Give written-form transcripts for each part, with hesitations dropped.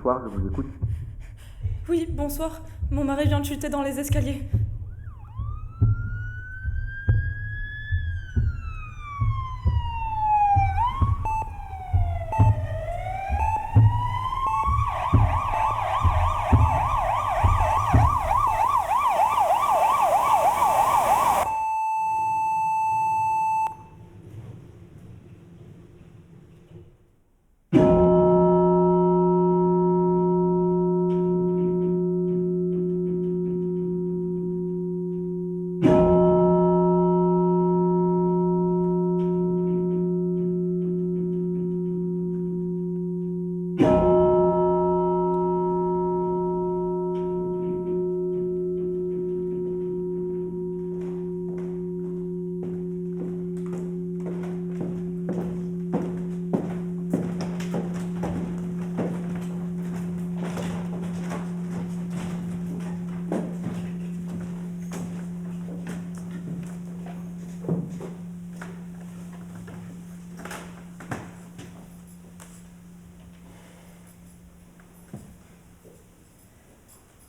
Bonsoir, je vous écoute. Oui, bonsoir. Mon mari vient de chuter dans les escaliers.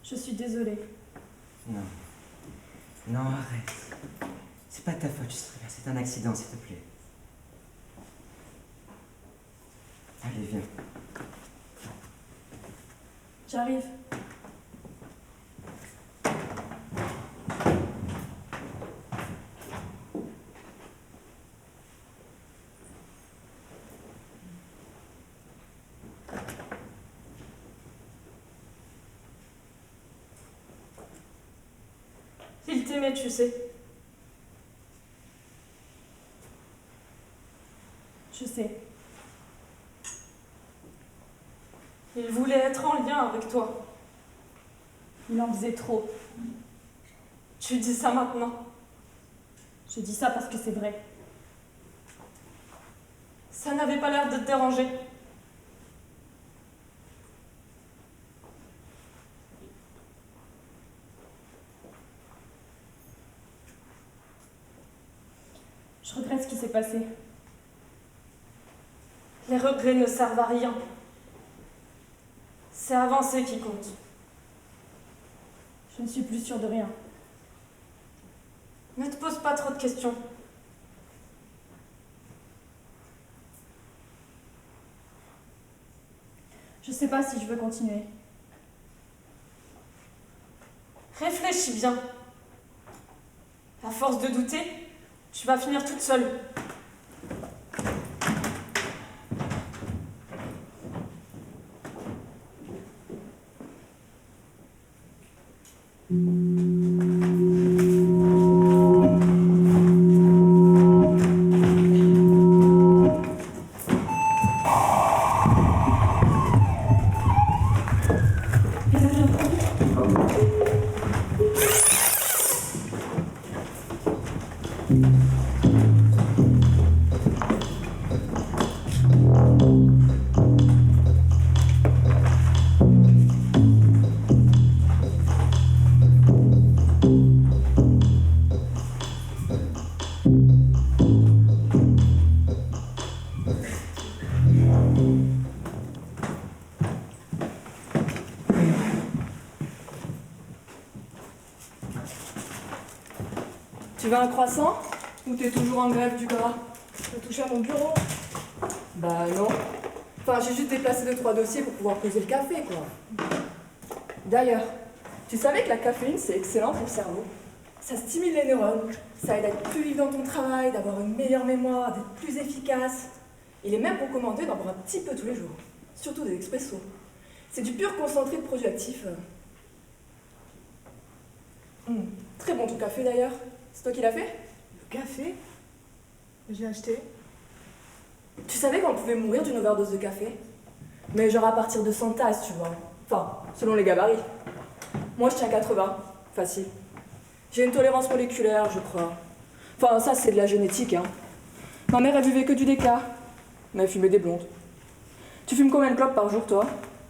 Je suis désolée. Non. Non, arrête. C'est pas ta faute, c'est un accident, s'il te plaît. Allez, viens. J'arrive. Il t'aimait, tu sais. Je sais. Il voulait être en lien avec toi. Il en faisait trop. Tu dis ça maintenant. Je dis ça parce que c'est vrai. Ça n'avait pas l'air de te déranger. Je regrette ce qui s'est passé. Les regrets ne servent à rien. C'est avancer qui compte. Je ne suis plus sûre de rien. Ne te pose pas trop de questions. Je sais pas si je veux continuer. Réfléchis bien. À force de douter, tu vas finir toute seule. Tu veux un croissant? Ou t'es toujours en grève du gras? Tu veux toucher à mon bureau? Bah non. Enfin, j'ai juste déplacé 2-3 dossiers pour pouvoir poser le café, quoi. D'ailleurs, tu savais que la caféine, c'est excellent pour le cerveau? Ça stimule les neurones, ça aide à être plus vif dans ton travail, d'avoir une meilleure mémoire, d'être plus efficace. Il est même recommandé d'en boire un petit peu tous les jours, surtout des expressos. C'est du pur concentré de produits actifs. Très bon ton café d'ailleurs. C'est toi qui l'as fait? Le café? J'ai acheté. Tu savais qu'on pouvait mourir d'une overdose de café? Mais genre à partir de 100 tasses, tu vois. Enfin, selon les gabarits. Moi, je tiens 80. Facile. J'ai une tolérance moléculaire, je crois. Enfin, ça, c'est de la génétique, hein. Ma mère, elle buvait que du déca. Mais elle fumait des blondes. Tu fumes combien de clopes par jour, toi?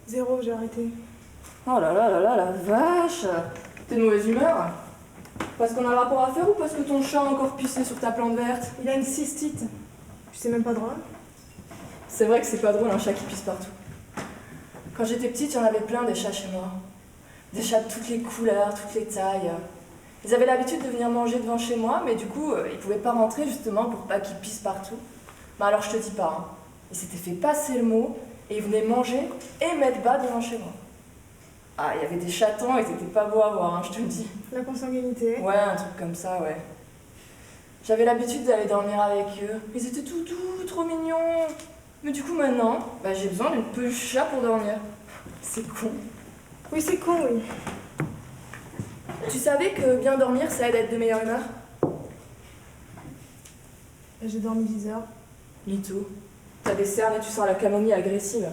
0, j'ai arrêté. Oh là là là là, la vache! T'es de mauvaise humeur? Parce qu'on a le rapport à faire ou parce que ton chat a encore pissé sur ta plante verte? Il a une cystite. Tu sais même pas drôle? C'est vrai que c'est pas drôle un chat qui pisse partout. Quand j'étais petite, il y en avait plein des chats chez moi. Des chats de toutes les couleurs, toutes les tailles. Ils avaient l'habitude de venir manger devant chez moi, mais du coup, ils pouvaient pas rentrer justement pour pas qu'ils pissent partout. Mais alors je te dis pas, hein. Ils s'étaient fait passer le mot et ils venaient manger et mettre bas devant chez moi. Ah, il y avait des chatons et c'était pas beau à voir, hein, je te le dis. La consanguinité. Ouais, un truc comme ça, ouais. J'avais l'habitude d'aller dormir avec eux. Ils étaient tout doux, trop mignons. Mais du coup, maintenant, j'ai besoin d'une peluche chat pour dormir. C'est con. Oui, c'est con, oui. Tu savais que bien dormir, ça aide à être de meilleure humeur? J'ai dormi 10 heures. Lito, t'as des cernes et tu sens la camomille agressive.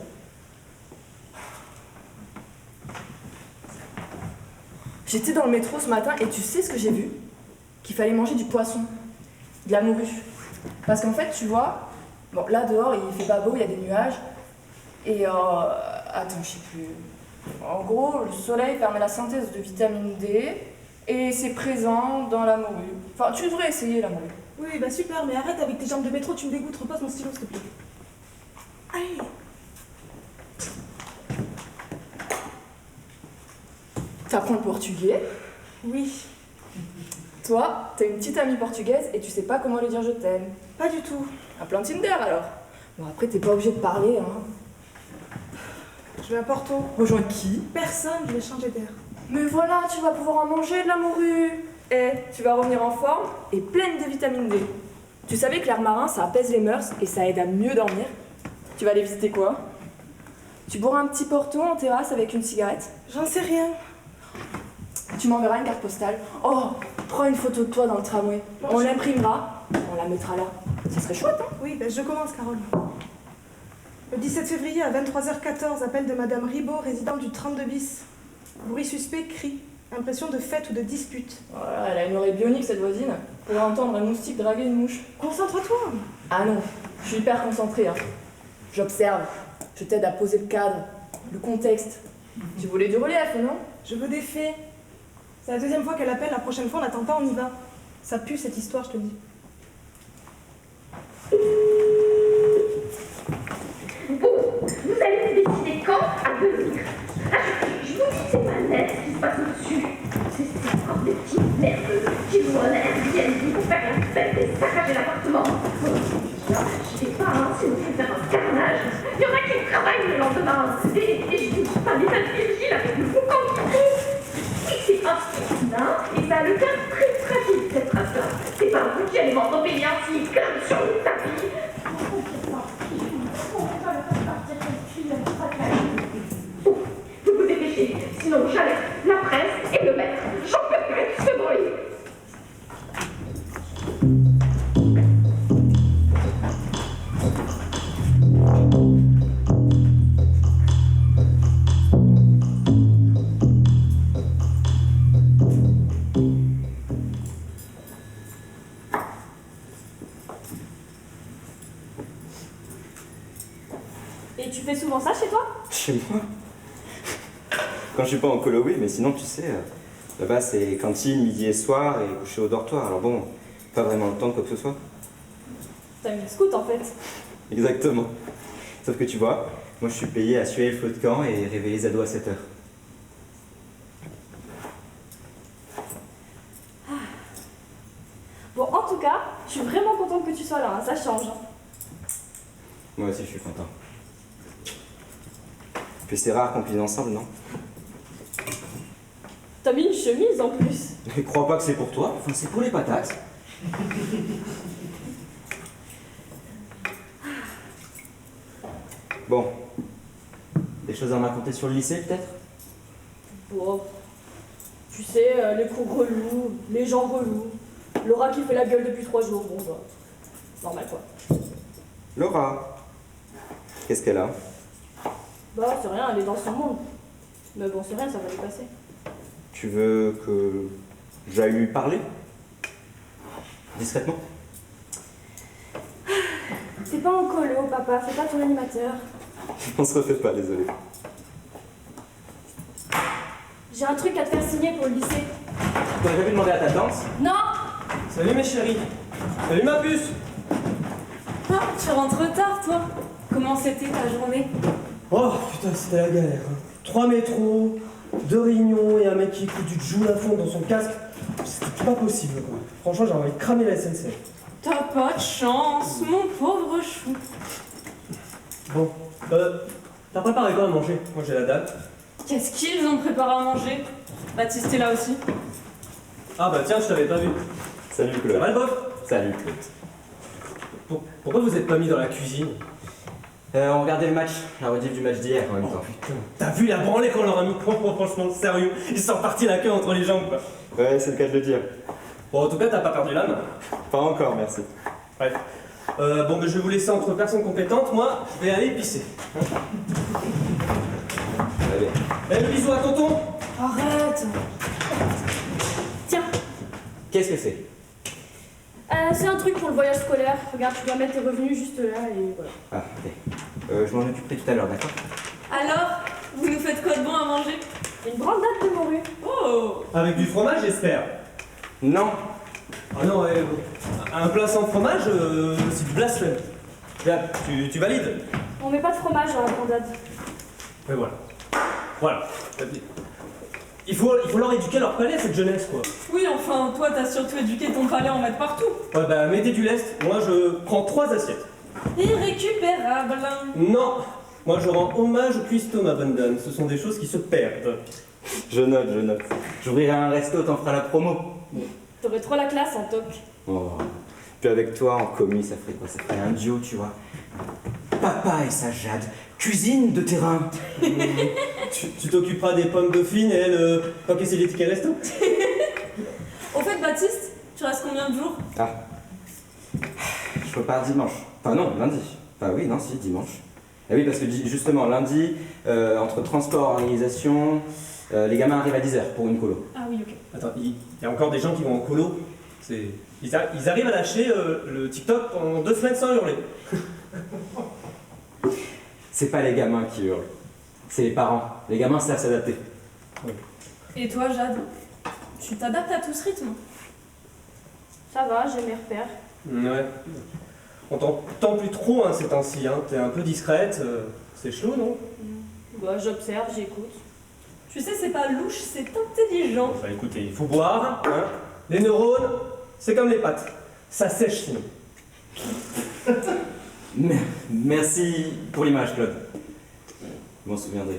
J'étais dans le métro ce matin et tu sais ce que j'ai vu? Qu'il fallait manger du poisson, de la morue. Parce qu'en fait, tu vois, bon, là dehors, il fait pas beau, il y a des nuages. Et attends, je sais plus. En gros, le soleil permet la synthèse de vitamine D et c'est présent dans la morue. Enfin, tu devrais essayer la morue. Oui, bah super, mais arrête avec tes jambes de métro, tu me dégoûtes, repasse mon stylo, s'il te plaît. Allez. T'apprends le portugais? Oui. Toi, t'as une petite amie portugaise et tu sais pas comment lui dire je t'aime. Pas du tout. Un plan Tinder alors. Bon, après, t'es pas obligé de parler, hein. Je vais à Porto. Rejoins qui? Personne, je vais changer d'air. Mais voilà, tu vas pouvoir en manger de la morue. Et tu vas revenir en forme et pleine de vitamine D. Tu savais que l'air marin, ça apaise les mœurs et ça aide à mieux dormir? Tu vas aller visiter quoi? Tu boiras un petit porto en terrasse avec une cigarette? J'en sais rien. Tu m'enverras une carte postale. Oh, prends une photo de toi dans le tramway. On l'imprimera, on la mettra là. Ça serait chouette, hein? Oui, je commence, Carole. Le 17 février à 23h14, appel de Madame Ribaud, résidente du 32 bis. Bruit suspect, cri. Impression de fête ou de dispute. Voilà, elle a une oreille bionique, cette voisine. Pour entendre un moustique draguer une mouche. Concentre-toi. Ah non, je suis hyper concentrée, hein. J'observe, je t'aide à poser le cadre, le contexte. Tu voulais du relief, non? Je veux des faits. C'est la deuxième fois qu'elle appelle, la prochaine fois on n'attend pas, on y va. Ça pue cette histoire, je te le dis. Bon, vous allez décider quand à venir. Je vous dis, c'est pas net ce qui se passe au-dessus. C'est encore des petites merdes qui vont à Airbnb pour faire la fête et saccager l'appartement. Je sais pas, hein, sinon je vais faire un carnage. Il y en a qui travaillent le lendemain. Et je vous dis pas, les Virgile avec le boucan qui tombe. Et c'est un féminin, et ça a le cœur très fragile, cette race-là. C'est pas vous qui allez m'en payer ainsi, comme sur le tapis. Vous vous dépêchez, sinon j'alerte la presse et le maître. J'en peux plus de ce bruit. Et tu fais souvent ça chez toi? Chez moi? Quand je suis pas en colo, oui, mais sinon, tu sais, là-bas, c'est cantine, midi et soir, et coucher au dortoir. Alors bon, pas vraiment le temps de quoi que ce soit. T'as mis le scout en fait. Exactement. Sauf que tu vois, moi, je suis payé à suer le feu de camp et réveiller les ados à 7h. Bon, en tout cas, je suis vraiment contente que tu sois là, hein, ça change. Moi aussi, je suis content. Puis c'est rare qu'on cuisine ensemble, non? T'as mis une chemise en plus. Mais crois pas que c'est pour toi, enfin, c'est pour les patates. Bon. Des choses à me raconter sur le lycée, peut-être? Bon, tu sais, les cours relous, les gens relous, Laura qui fait la gueule depuis 3 jours, bon bah, normal quoi. Laura. Qu'est-ce qu'elle a? Bah c'est rien, elle est dans son monde. Mais bon c'est rien, ça va lui passer. Tu veux que j'aille lui parler? Discrètement? T'es pas en colo, papa, fais pas ton animateur. On se refait pas, désolé. J'ai un truc à te faire signer pour le lycée. T'aurais pas pu demander à ta tante? Non! Salut mes chéris. Salut ma puce. Ah, tu rentres tard toi. Comment c'était ta journée? Oh putain, c'était la galère. 3 métros, 2 réunions et un mec qui écoute du Joule à fond dans son casque. C'était pas possible quoi. Franchement, j'ai envie de cramer la SNCF. T'as pas de chance, mon pauvre chou. Bon, t'as préparé quoi à manger? Moi j'ai la dalle. Qu'est-ce qu'ils ont préparé à manger? Baptiste est là aussi. Ah bah tiens, je t'avais pas vu. Salut Ça Claude. va le bof? Salut Claude. Pourquoi vous êtes pas mis dans la cuisine? On regardait le match, la rediff du match d'hier en même temps. Putain, t'as vu la branlée qu'on leur a mis? Franchement, sérieux, ils sont repartis la queue entre les jambes quoi. Ouais, c'est le cas de le dire. Bon, en tout cas, t'as pas perdu l'âme. Pas encore, merci. Bref. Bon, mais je vais vous laisser entre personnes compétentes. Moi, je vais aller pisser. Allez. Eh, le bisou à tonton. Arrête. Tiens, Qu'est-ce que c'est? c'est un truc pour le voyage scolaire. Regarde, tu dois mettre tes revenus juste là et voilà. Ah, ok. Je m'en occuperai tout à l'heure, d'accord? Alors, vous nous faites quoi de bon à manger? Une grande date de morue. Oh. Avec du fromage, j'espère. Non. Ah non, ouais, un plat sans fromage, c'est du blasphème. Là, tu valides? On met pas de fromage dans la grandade. Mais voilà. Voilà. Il faut leur éduquer leur palais, cette jeunesse, quoi. Oui, enfin, toi, t'as surtout éduqué ton palais à en mettre partout. Ouais, bah, mettez du lest. Moi, je prends 3 assiettes. Irrécupérable. Non. Moi, je rends hommage au cuistot, ma bonne dame. Ce sont des choses qui se perdent. Je note, je note. J'ouvrirai un resto, t'en feras la promo. T'aurais trop la classe en toc. Oh. Puis avec toi, en commis, ça ferait quoi? Ça ferait un duo, tu vois. Papa et sa Jade, cuisine de terrain. Tu t'occuperas des pommes dauphines et elle, encaisser les tickets resto. Au fait, Baptiste, tu restes combien de jours? Ah. Je repars dimanche. Enfin non, lundi. Enfin oui, non, si, dimanche. Ah oui, parce que justement, lundi, entre transport, organisation, les gamins arrivent à 10h pour une colo. Ah oui, ok. Attends, il y a encore des gens qui vont en colo. Ils arrivent à lâcher le TikTok pendant 2 semaines sans hurler. C'est pas les gamins qui hurlent, c'est les parents. Les gamins savent s'adapter. Et toi, Jade, tu t'adaptes à tout ce rythme? Ça va, j'ai mes repères. Ouais. On t'entend plus trop hein, ces temps-ci. Hein. T'es un peu discrète. C'est chelou, non? Bah, j'observe, j'écoute. Tu sais, c'est pas louche, c'est intelligent. Bah écoutez, il faut boire. Hein. Les neurones, c'est comme les pâtes. Ça sèche sinon. Merci pour l'image, Claude. Je m'en souviendrai.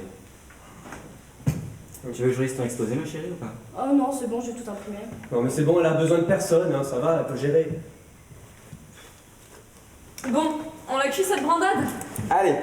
Tu veux que je lise ton exposé, ma chérie, ou pas? Oh non, c'est bon, j'ai tout imprimé. Non mais c'est bon, elle a besoin de personne, hein, ça va, elle peut gérer. Bon, on la cuit cette brandade? Allez.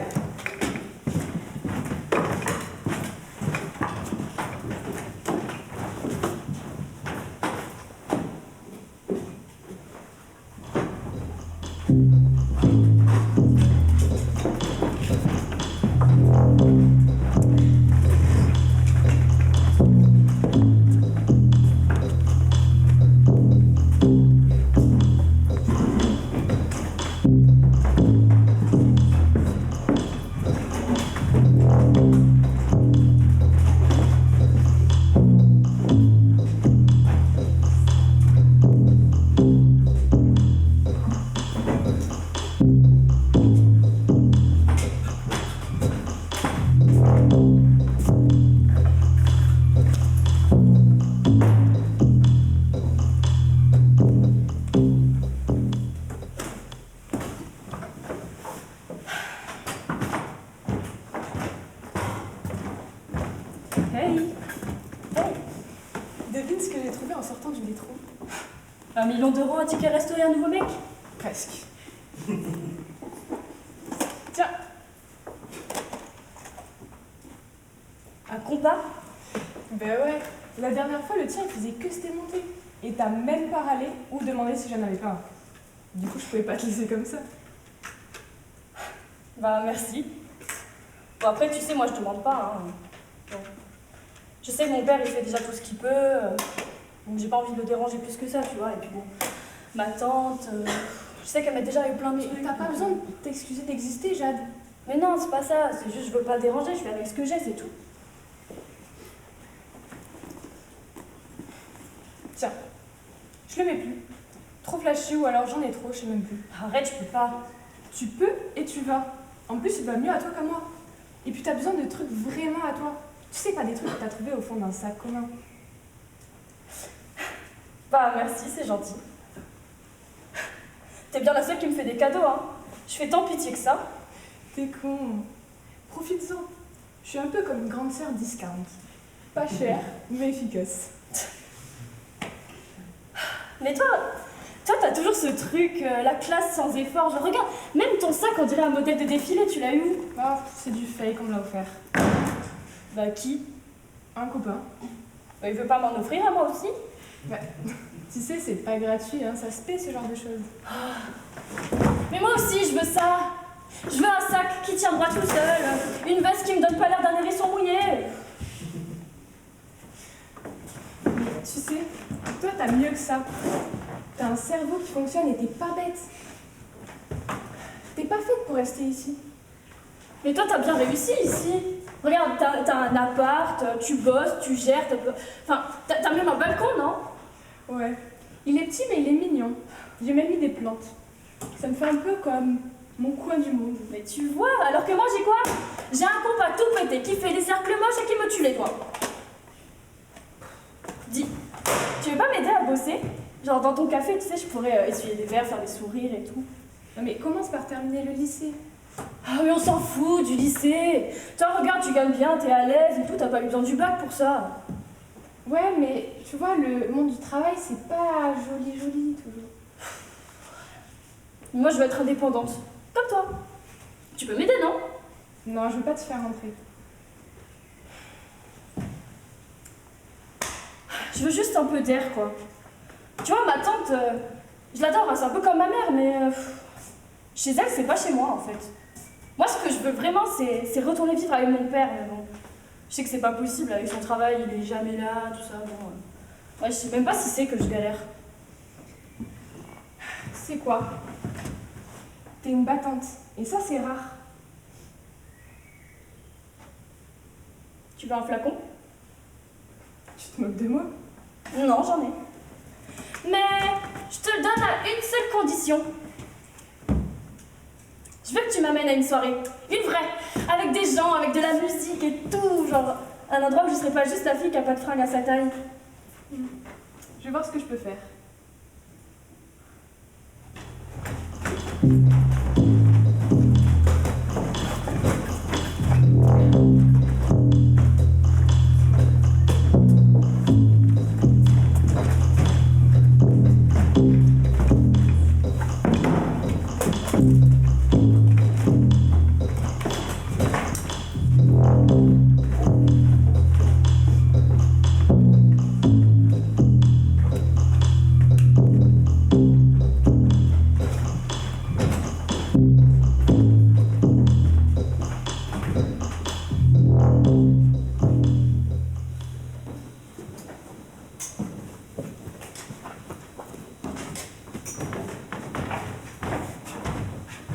Hey! Devine ce que j'ai trouvé en sortant du métro. 1 million d'euros, un ticket resto et un nouveau mec? Presque. Tiens, Un compas? ben ouais, la dernière fois le tien il faisait que se démonter. Et t'as même pas râlé ou demandé si j'en avais pas un. Du coup je pouvais pas te laisser comme ça. Bah, merci. Bon, après, tu sais, moi, je demande pas, hein. Bon. Je sais que mon père, il fait déjà tout ce qu'il peut. Donc, j'ai pas envie de le déranger plus que ça, tu vois. Et puis, bon, ma tante, je sais qu'elle m'a déjà eu plein de Mais trucs. t'as pas besoin de t'excuser d'exister, Jade. Mais non, c'est pas ça. C'est juste, je veux pas le déranger. Je fais avec ce que j'ai, c'est tout. Tiens, je le mets plus. Trop flashy ou alors j'en ai trop, je sais même plus. Arrête, je peux pas. Tu peux et tu vas. En plus, il va mieux à toi qu'à moi. Et puis t'as besoin de trucs vraiment à toi. Tu sais, pas des trucs que t'as trouvés au fond d'un sac commun. Bah merci, c'est gentil. T'es bien la seule qui me fait des cadeaux, hein. Je fais tant pitié que ça. T'es con. Profites-en. Je suis un peu comme une grande sœur discount. Pas cher, mais efficace. Mais toi, t'as toujours ce truc, la classe sans effort. Genre, regarde, même ton sac, on dirait un modèle de défilé, tu l'as eu où? Ah, c'est du fake, on me l'a offert. Bah qui? Un copain. Bah, il veut pas m'en offrir à moi aussi? Bah, tu sais, c'est pas gratuit, hein, ça se paie ce genre de choses. Mais moi aussi, je veux ça. Je veux un sac qui tiendra tout seul, une veste qui me donne pas l'air d'un hérisson mouillé. Mais tu sais, toi t'as mieux que ça. T'as un cerveau qui fonctionne et t'es pas bête. T'es pas faite pour rester ici. Mais toi, t'as bien réussi ici. Regarde, t'as un appart, tu bosses, tu gères, enfin, t'as même un balcon, non? Ouais. Il est petit mais il est mignon. J'ai même mis des plantes. Ça me fait un peu comme mon coin du monde. Mais tu vois, alors que moi j'ai quoi? J'ai un compas tout pété qui fait des cercles moches et qui me tue les doigts. Dis, tu veux pas m'aider à bosser? Genre dans ton café, tu sais, je pourrais essuyer des verres, faire des sourires et tout. Non mais commence par terminer le lycée. Ah mais on s'en fout du lycée. Toi regarde, tu gagnes bien, t'es à l'aise et tout, t'as pas eu besoin du bac pour ça. Ouais, mais tu vois, le monde du travail, c'est pas joli toujours. Moi je veux être indépendante, comme toi. Tu peux m'aider, non? Non, je veux pas te faire rentrer. Je veux juste un peu d'air, quoi. Tu vois, ma tante, je l'adore, hein, c'est un peu comme ma mère, mais chez elle, c'est pas chez moi, en fait. Moi, ce que je veux vraiment, c'est retourner vivre avec mon père, mais bon. Je sais que c'est pas possible, avec son travail, il est jamais là, tout ça, bon. Ouais, je sais même pas si c'est que je galère. Tu sais quoi? T'es une battante, et ça, c'est rare. Tu veux un flacon? Tu te moques de moi? Non, j'en ai. Mais je te le donne à une seule condition. Je veux que tu m'amènes à une soirée, une vraie, avec des gens, avec de la musique et tout, genre un endroit où je serais pas juste la fille qui a pas de fringues à sa taille. Je vais voir ce que je peux faire.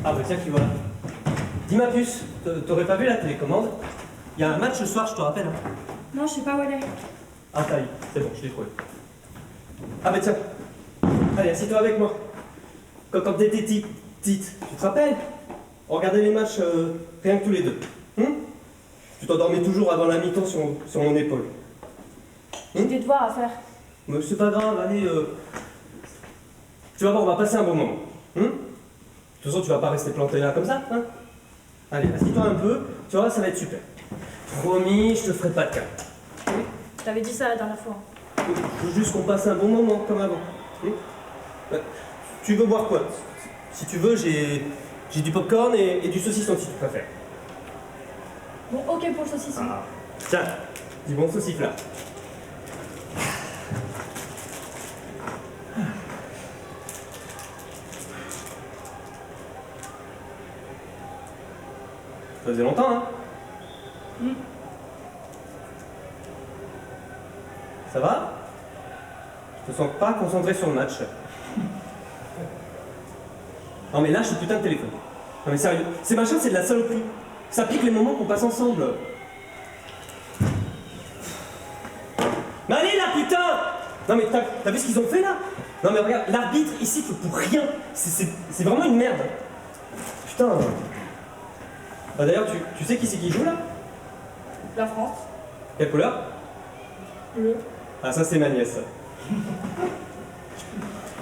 Ah bah tiens qui voilà. Dis ma puce, t'aurais pas vu la télécommande? Il y a un match ce soir, je te rappelle. Hein. Non, je sais pas où elle est. Ah ça y est, c'est bon, je l'ai trouvé. Ah bah tiens, allez, assieds-toi avec moi. Quand t'étais petite, tu te rappelles? On regardait les matchs rien que tous les deux. Tu t'endormais toujours avant la mi-temps sur mon épaule. J'ai des devoirs à faire. Mais c'est pas grave, allez. Tu vas voir, on va passer un bon moment. De toute façon, tu vas pas rester planté là comme ça, hein? Allez, assieds-toi un peu, tu vois, ça va être super. Promis, je te ferai pas de cas. Je t'avais dit ça la dernière fois. Je veux juste qu'on passe un bon moment, comme avant. Tu veux boire quoi? Si tu veux, j'ai du popcorn et du saucisson si tu préfères. Bon, ok pour le saucisson. Ah. Tiens, du bon sauciflard. Ça faisait longtemps, hein? Ça va? Je te sens pas concentré sur le match. Non mais lâche ce putain de téléphone. Non mais sérieux, ces machins c'est de la saloperie. Ça pique les moments qu'on passe ensemble. Mais allez là putain! Non mais t'as vu ce qu'ils ont fait là? Non mais regarde, l'arbitre ici peut pour rien. C'est vraiment une merde. Putain. Ah, d'ailleurs, tu sais qui c'est qui joue là? La France. Quelle couleur? Bleu. Ah, ça c'est ma nièce.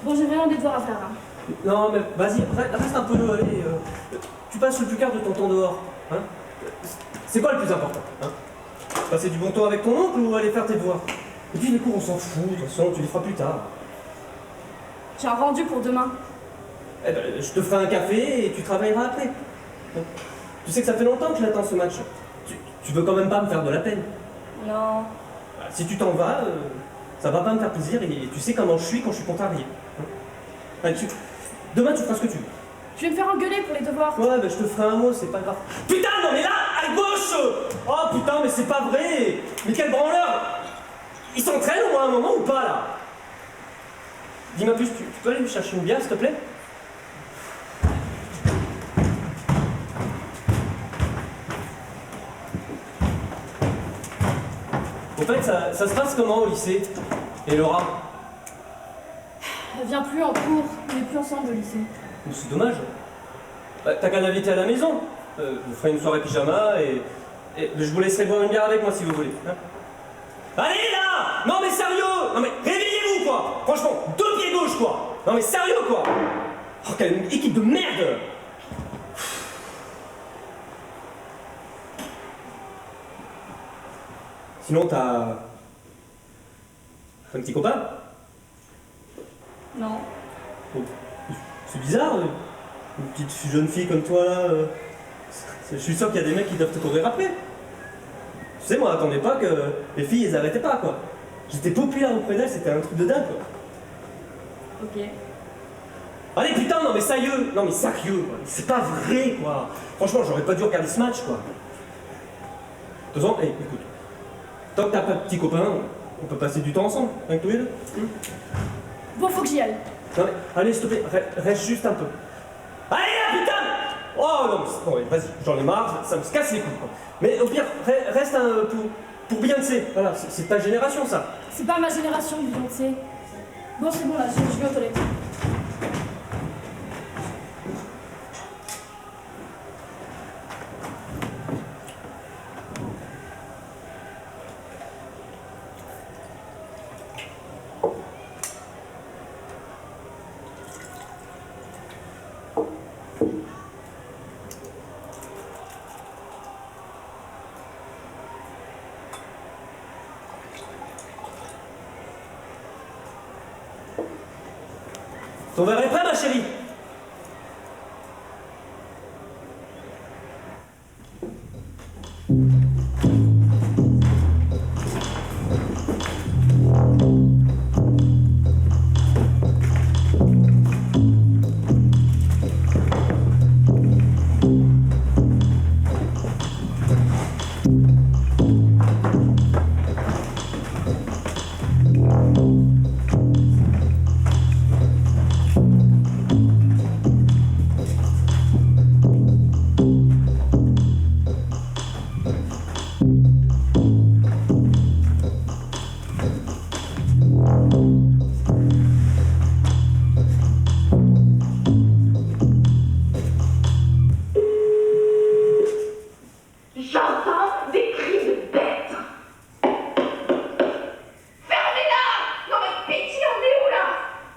Bon, j'ai vraiment des devoirs à faire là. Non, mais vas-y, reste un peu, allez. Tu passes le plus quart de ton temps dehors. Hein? C'est quoi le plus important? Hein? Passer du bon temps avec ton oncle ou aller faire tes devoirs? Et puis les cours, on s'en fout, de toute façon, tu les feras plus tard. J'ai un rendu pour demain. Eh ben, je te ferai un café et tu travailleras après. Hein? Tu sais que ça fait longtemps que j'attends ce match. Tu veux quand même pas me faire de la peine? Non. Bah, si tu t'en vas, ça va pas me faire plaisir et tu sais comment je suis quand je suis contrarié. Hein? Allez, demain, tu feras ce que tu veux. Je vais me faire engueuler pour les devoirs. Ouais, bah je te ferai un mot, c'est pas grave. Putain, non mais là, à gauche! Oh putain, mais c'est pas vrai! Mais quel branleur! Il s'entraîne au moins un moment ou pas là? Dis-moi plus, tu peux aller lui chercher une bière s'il te plaît? Au fait, ça se passe comment au lycée? Et Laura? Elle vient plus en cours. On n'est plus ensemble au lycée. C'est dommage. Bah, t'as qu'à l'inviter à la maison. Vous ferez une soirée pyjama et je vous laisserai boire une bière avec moi si vous voulez. Hein? Allez là! Non mais sérieux! Non mais réveillez-vous quoi! Franchement, 2 pieds gauche quoi! Non mais sérieux quoi! Oh quelle équipe de merde! Sinon t'as un petit copain? Non. Oh, c'est bizarre, une petite jeune fille comme toi là. Je suis sûr qu'il y a des mecs qui doivent te courir après. Tu sais, moi, j'attendais pas que les filles, elles arrêtaient pas quoi. J'étais populaire auprès d'elles, c'était un truc de dingue quoi. Ok. Allez putain, non mais sérieux, quoi. C'est pas vrai quoi. Franchement, j'aurais pas dû regarder ce match quoi. De toute façon, écoute, tant que t'as pas de petit copain, on peut passer du temps ensemble, avec tous les deux. Bon, faut que j'y aille. Non mais, allez s'il te plaît, reste juste un peu. Allez là putain! Oh non mais, bon, vas-y, j'en ai marre, ça me casse les couilles quoi. Mais au pire, reste pour Beyoncé, voilà, c'est ta génération ça. C'est pas ma génération, Beyoncé. Bon, c'est bon là, je vais aux toilettes. Ton verre est prêt ma chérie? J'entends des cris de bêtes. Fermez-la! Non mais pitié, on est où là?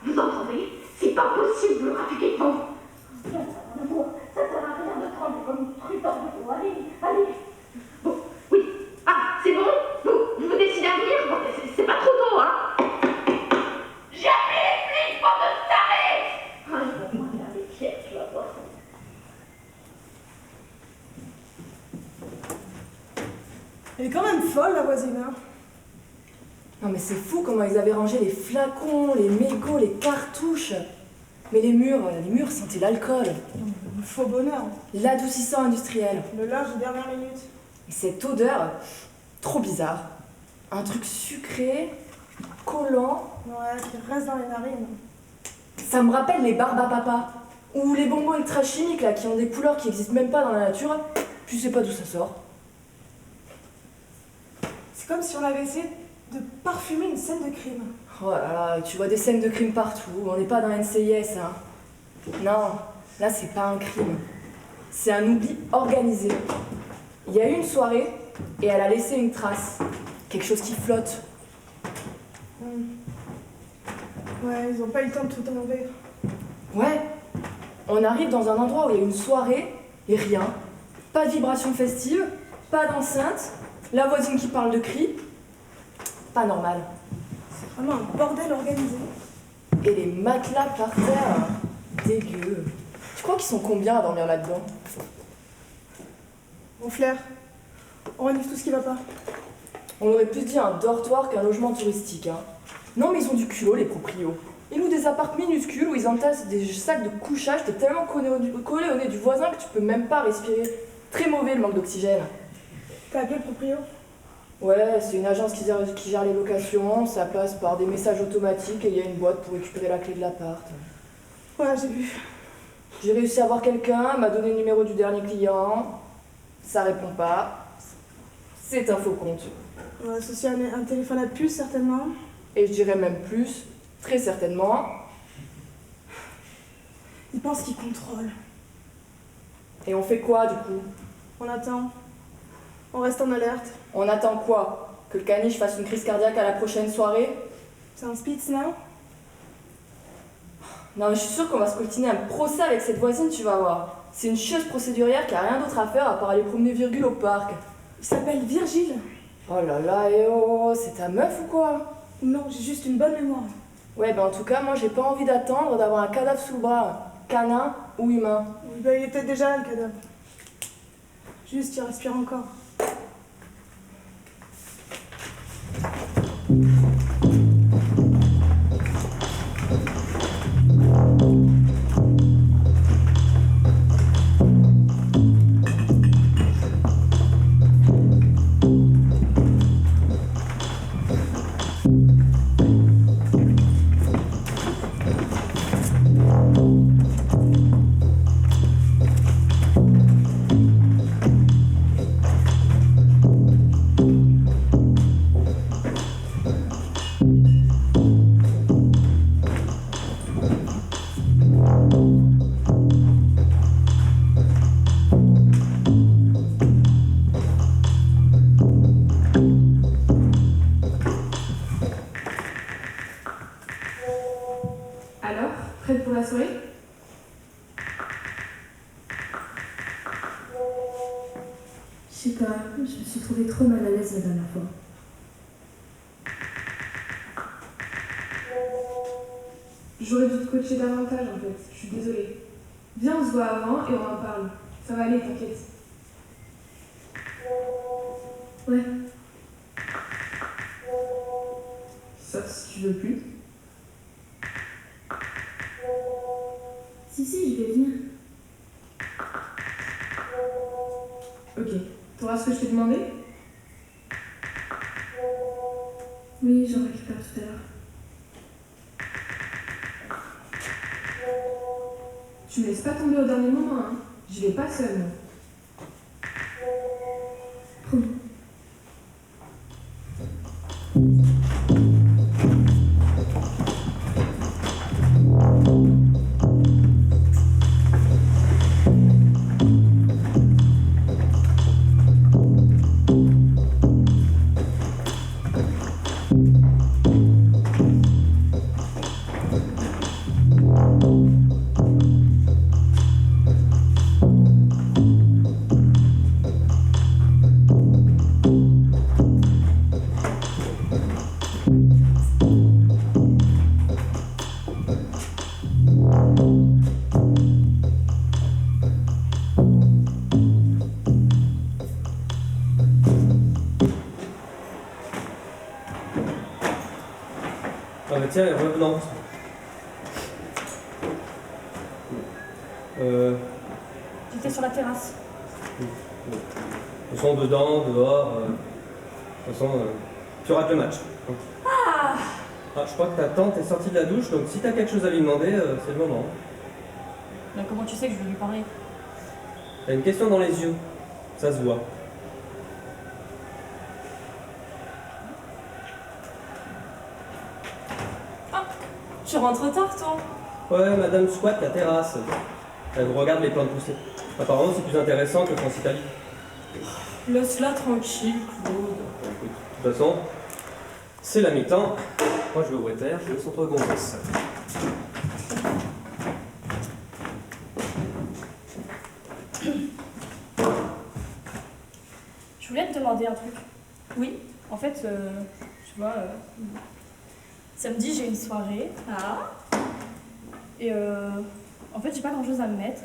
Vous entendez? C'est pas possible de le raffiquer fond. Ça sert à rien de trembler comme une truite hors de l'eau. Allez. Bon, oui. Ah, c'est bon? Vous décidez à venir? Bon, c'est pas trop tôt, hein? J'ai appelé les flics pour de tarés! Ah, je vais regarder les pierres, tu vas voir. Elle est quand même folle, la voisine, hein. Non mais c'est fou comment ils avaient rangé les flacons, les mégots, les cartouches. Mais les murs sentaient l'alcool. Faux bonheur. L'adoucissant industriel. Le linge de dernière minute. Et cette odeur, trop bizarre. Un truc sucré, collant. Ouais, qui reste dans les narines. Ça me rappelle les barbes à papa. Ou les bonbons ultra chimiques là, qui ont des couleurs qui n'existent même pas dans la nature. Tu sais pas d'où ça sort. C'est comme si on avait essayé de parfumer une scène de crime. Oh là là, tu vois des scènes de crime partout. On n'est pas dans NCIS, hein. Non, là c'est pas un crime. C'est un oubli organisé. Il y a eu une soirée et elle a laissé une trace. Quelque chose qui flotte. Ouais, ils ont pas eu le temps de tout enlever. Ouais. On arrive dans un endroit où il y a une soirée et rien. Pas de vibration festive, pas d'enceinte, la voisine qui parle de cris. Pas normal. C'est vraiment un bordel organisé. Et les matelas par terre. Dégueu. Tu crois qu'ils sont combien à dormir là-dedans? Bon, Flair, on renifle tout ce qui va pas. On aurait plus dit un dortoir qu'un logement touristique, hein. Non mais ils ont du culot, les proprios. Ils louent des apparts minuscules où ils entassent des salles de couchage. T'es tellement collé au nez du voisin que tu peux même pas respirer. Très mauvais le manque d'oxygène. T'as appelé le proprio? Ouais, c'est une agence qui gère les locations. Ça passe par des messages automatiques et il y a une boîte pour récupérer la clé de l'appart. Ouais, j'ai vu. J'ai réussi à voir quelqu'un, m'a donné le numéro du dernier client. Ça répond pas. C'est un faux compte. Ouais, associé à un téléphone à puce, certainement. Et je dirais même plus, très certainement. Ils pensent qu'ils contrôlent. Et on fait quoi du coup? On attend. On reste en alerte. On attend quoi? Que le caniche fasse une crise cardiaque à la prochaine soirée? C'est un spitz, non? Non mais je suis sûre qu'on va se coltiner un procès avec cette voisine, tu vas voir. C'est une chieuse procédurière qui a rien d'autre à faire à part aller promener Virgule au parc. Il s'appelle Virgile. Oh là là, et oh, c'est ta meuf ou quoi? Non, j'ai juste une bonne mémoire. Ouais, ben en tout cas, moi j'ai pas envie d'attendre d'avoir un cadavre sous le bras. Canin ou humain. Oui, bah, il est peut-être déjà là, le cadavre. Juste, il respire encore. Alors, prête pour la soirée? Je sais pas, je me suis trouvée trop mal à l'aise la dernière fois. J'aurais dû te coacher davantage en fait, je suis désolée. Viens, on se voit avant et on en parle. Ça va aller, t'inquiète. Ouais. Sauf si tu veux plus. Si, je vais venir. Ok. T'auras ce que je t'ai demandé? Oui, j'en récupère tout à l'heure. Tu me laisses pas tomber au dernier moment, hein. J'y vais pas seule, moi. Promis. Ah bah tiens, revenons. J'étais sur la terrasse. De toute façon, dedans, dehors, de toute façon, tu rates le match. Ah, je crois que ta tante est sortie de la douche, donc si t'as quelque chose à lui demander, c'est le moment. Mais comment tu sais que je veux lui parler? T'as une question dans les yeux, ça se voit. Tu rentres tard, toi? Ouais, madame squatte la terrasse. Regarde les plantes pousser. Apparemment, c'est plus intéressant que le Transitalie. Laisse-la tranquille, Claude. Écoute, de toute façon, c'est la mi-temps. Moi, je vais au water, je vais centre Gonzès. Je voulais te demander un truc. Oui. En fait, tu vois, samedi j'ai une soirée. Ah. Et en fait, j'ai pas grand chose à me mettre.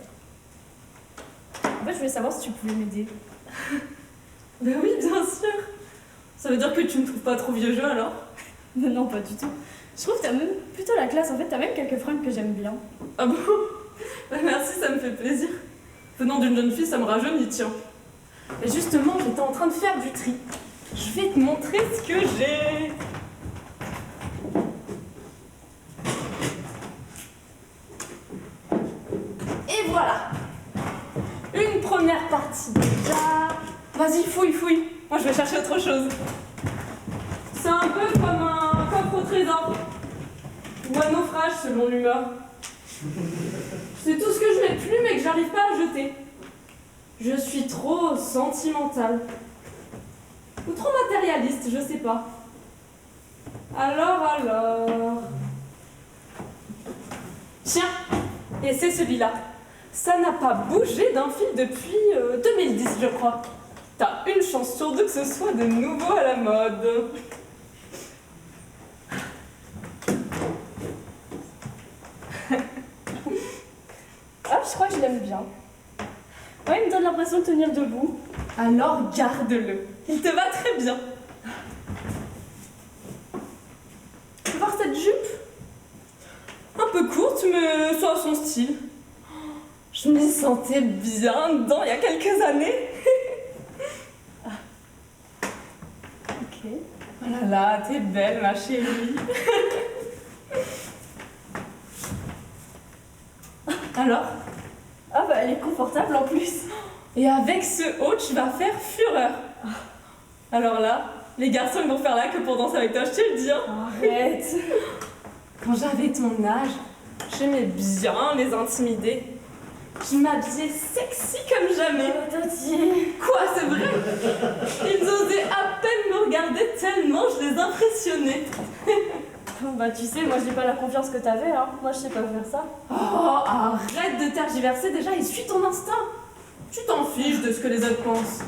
En fait, je voulais savoir si tu pouvais m'aider. Ben oui, bien sûr. Ça veut dire que tu me trouves pas trop vieux jeu alors? Non, non, pas du tout. Je trouve que t'as même plutôt la classe. En fait, t'as même quelques fringues que j'aime bien. Ah bon? Ben merci, ça me fait plaisir. Venant d'une jeune fille, ça me rajeunit, tiens. Et justement, j'étais en train de faire du tri. Je vais te montrer ce que j'ai. Et voilà. Une première partie déjà. Vas-y, fouille, fouille. Moi, je vais chercher autre chose. C'est un peu comme un coffre au trésor. Ou un naufrage, selon l'humeur. C'est tout ce que je n'ai plus, mais que j'arrive pas à jeter. Je suis trop sentimentale. Ou trop matérialiste, je sais pas. Alors... Tiens, et c'est celui-là. Ça n'a pas bougé d'un fil depuis 2010, je crois. T'as une chance sur deux que ce soit de nouveau à la mode. Ah, je crois que je l'aime bien. Ouais, il me donne l'impression de tenir debout. Alors garde-le. Il te va très bien. Tu veux voir cette jupe? Un peu courte, mais ça a son style. Je m'y sentais bien dedans il y a quelques années. Ok. Oh là là, t'es belle, ma chérie. Alors? Ah bah, elle est confortable en plus. Et avec ce haut, tu vas faire fureur. Alors là, les garçons ils vont faire la queue pour danser avec toi, je te le dis. Hein. Arrête. Quand j'avais ton âge, j'aimais bien les intimider. Je m'habillais sexy comme jamais. Oh, Tati. Quoi, c'est vrai? Ils osaient à peine me regarder tellement je les impressionnais. Bah tu sais, moi j'ai pas la confiance que t'avais, hein. Moi je sais pas faire ça. Oh, arrête de tergiverser déjà et suis ton instinct. Tu t'en fiches de ce que les autres pensent.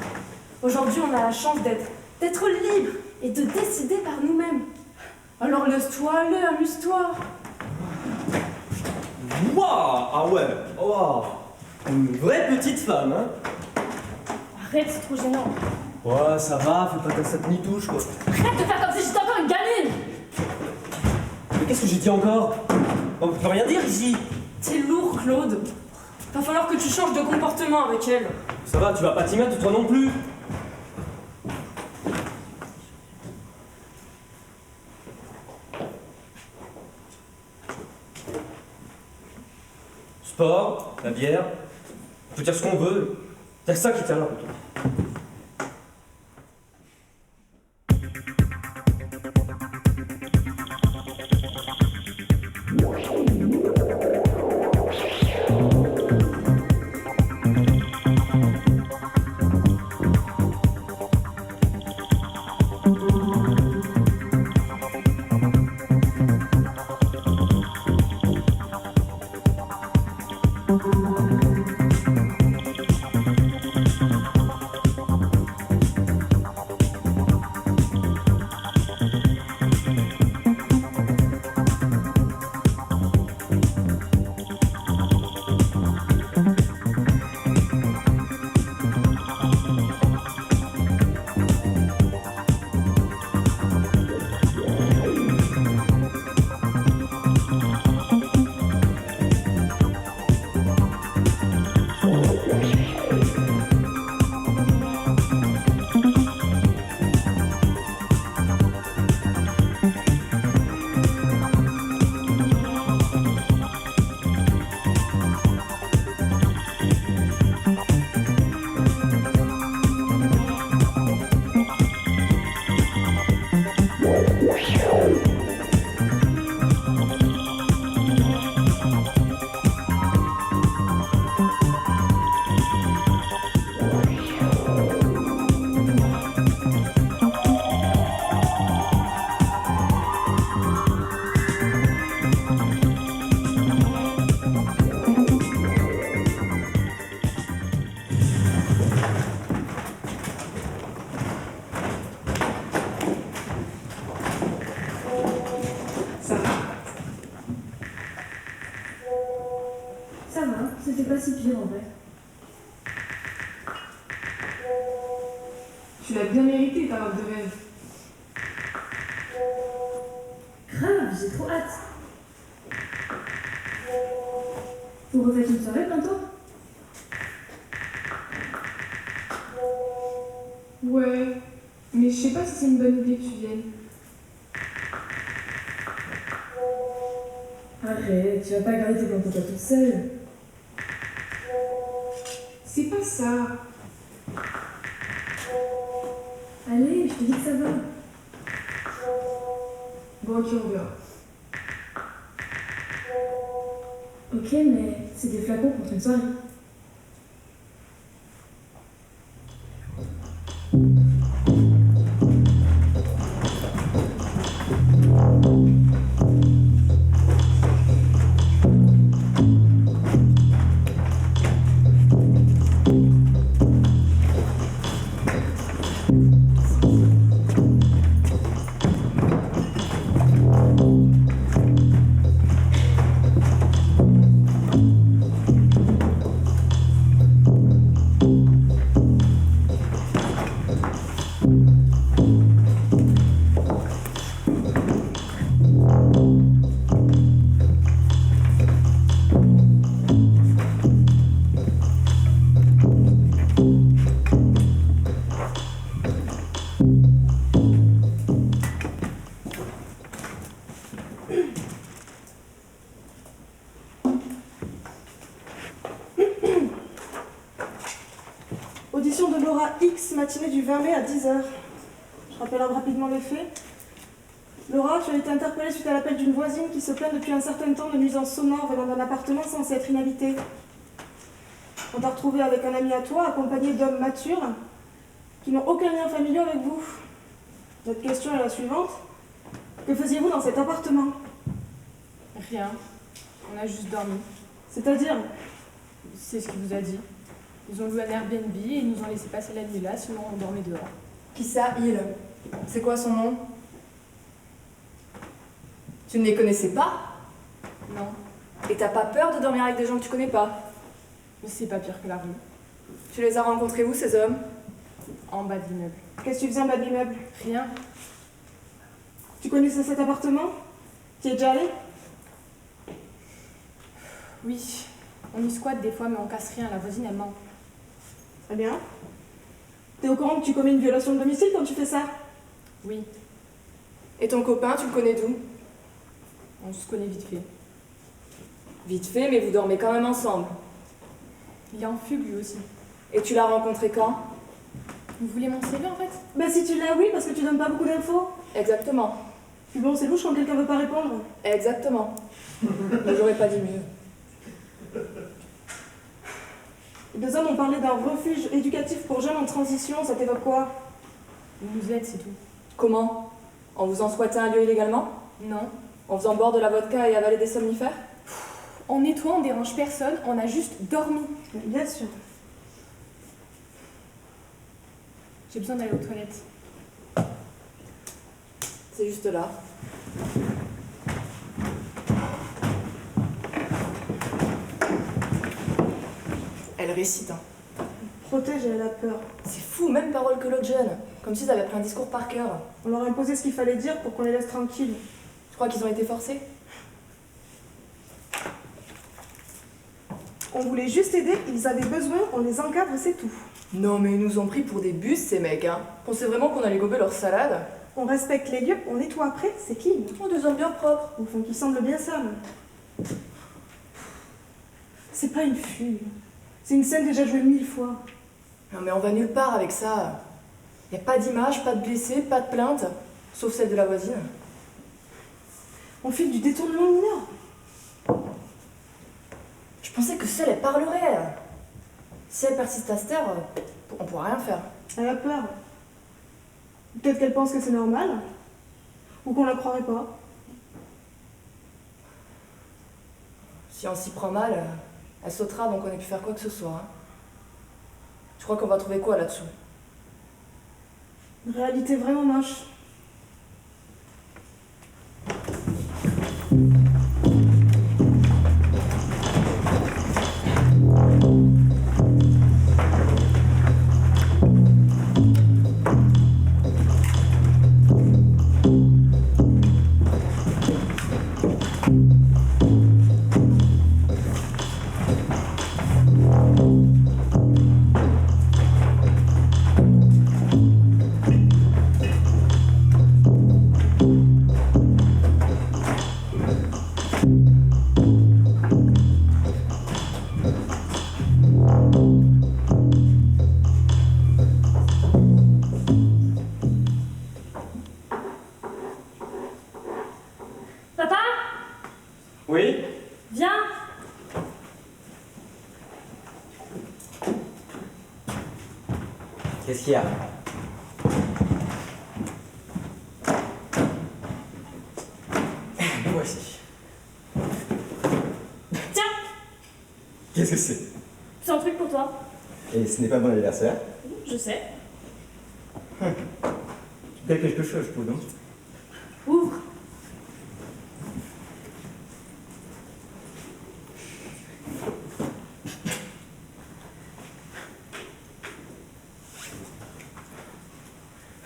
Aujourd'hui, on a la chance d'être libre et de décider par nous-mêmes. Alors laisse-toi aller, amuse-toi. Waouh! Ah ouais! Waouh! Une vraie petite femme, hein? Arrête, c'est trop gênant. Ouais, ça va, fais pas ta cette ni-touche, quoi. Arrête de faire comme si j'étais encore une gamine. Mais qu'est-ce que j'ai dit encore? On peut rien dire ici! T'es lourd, Claude. Va falloir que tu changes de comportement avec elle. Ça va, tu vas pas t'y mettre, toi non plus! Sport, la bière, on peut dire ce qu'on veut. Y'a que ça qui tient là, plutôt. Ça va, c'était pas si pire en vrai. Tu l'as bien mérité ta robe de rêve. Grave, j'ai trop hâte. Vous refaites une soirée bientôt? Ouais, mais je sais pas si c'est une bonne idée que tu viennes. Arrête, tu vas pas garder tes plans pour toi toute seule. C'est pas ça. Allez, je te dis que ça va. Bon, ok, on verra. Ok, mais c'est des flacons contre une soirée. Audition de Laura X, matinée du 20 mai à 10h. Je rappelle rapidement les faits. Laura, tu as été interpellée suite à l'appel d'une voisine qui se plaint depuis un certain temps de nuisances sonores venant d'un appartement censé être inhabité. On t'a retrouvé avec un ami à toi, accompagné d'hommes matures, qui n'ont aucun lien familial avec vous. Notre question est la suivante. Que faisiez-vous dans cet appartement? Rien. On a juste dormi. C'est-à-dire? C'est ce qu'il vous a dit. Ils ont loué un Airbnb et ils nous ont laissé passer la nuit là, sinon on dormait dehors. Qui ça, il? C'est quoi son nom? Tu ne les connaissais pas? Non, Et t'as pas peur de dormir avec des gens que tu connais pas? mais c'est pas pire que la rue. Tu les as rencontrés où, ces hommes? En bas de l'immeuble. Qu'est-ce que tu faisais en bas de l'immeuble? Rien. Tu connaissais cet appartement? Tu y es déjà allé? Oui, on y squatte des fois, mais on casse rien. La voisine, elle ment. Très bien. T'es au courant que tu commets une violation de domicile quand tu fais ça? Oui, Et ton copain, tu le connais d'où? on se connaît vite fait. Vite fait, mais vous dormez quand même ensemble. Il est en fugue lui aussi. Et tu l'as rencontré quand? Vous voulez mon CV en fait? Bah si tu l'as, oui, parce que tu donnes pas beaucoup d'infos. Exactement. Puis bon, c'est louche quand quelqu'un veut pas répondre. Exactement. Mais j'aurais pas dit mieux. Les deux hommes ont parlé d'un refuge éducatif pour jeunes en transition, ça t'évoque quoi? Il nous aide, c'est tout. Comment? En vous en squattant un lieu illégalement? Non. En faisant boire de la vodka et avaler des somnifères? En nettoie, on dérange personne, on a juste dormi. Bien sûr. J'ai besoin d'aller aux toilettes. C'est juste là. Elle récite, hein. Protège et elle a peur. C'est fou, même parole que l'autre jeune. Comme s'ils avaient pris un discours par cœur. On leur a imposé ce qu'il fallait dire pour qu'on les laisse tranquilles. Tu crois qu'ils ont été forcés? On voulait juste aider, ils avaient besoin, on les encadre, c'est tout. Non, mais ils nous ont pris pour des bus, ces mecs, hein. On sait vraiment qu'on allait gober leur salade. On respecte les lieux, on nettoie après, c'est clean. Oh, des hommes bien propres. Au fond, qui semble bien sale. C'est pas une fugue. C'est une scène déjà jouée 1000 fois. Non, mais on va nulle part avec ça. Y a pas d'image, pas de blessés, pas de plainte. Sauf celle de la voisine. On file du détournement mineur. Je pensais que seule, elle parlerait. Si elle persiste à se taire, on pourra rien faire. Elle a peur. Peut-être qu'elle pense que c'est normal. Ou qu'on la croirait pas. Si on s'y prend mal, elle sautera avant qu'on ait pu faire quoi que ce soit. Hein. Tu crois qu'on va trouver quoi là-dessous? Une réalité vraiment moche. Qu'est-ce qu'il y a? Me voici. Tiens, Qu'est-ce que c'est? c'est un truc pour toi. Et ce n'est pas mon anniversaire? Je sais. Tu fais quelque chose, je trouve, non? Ouvre.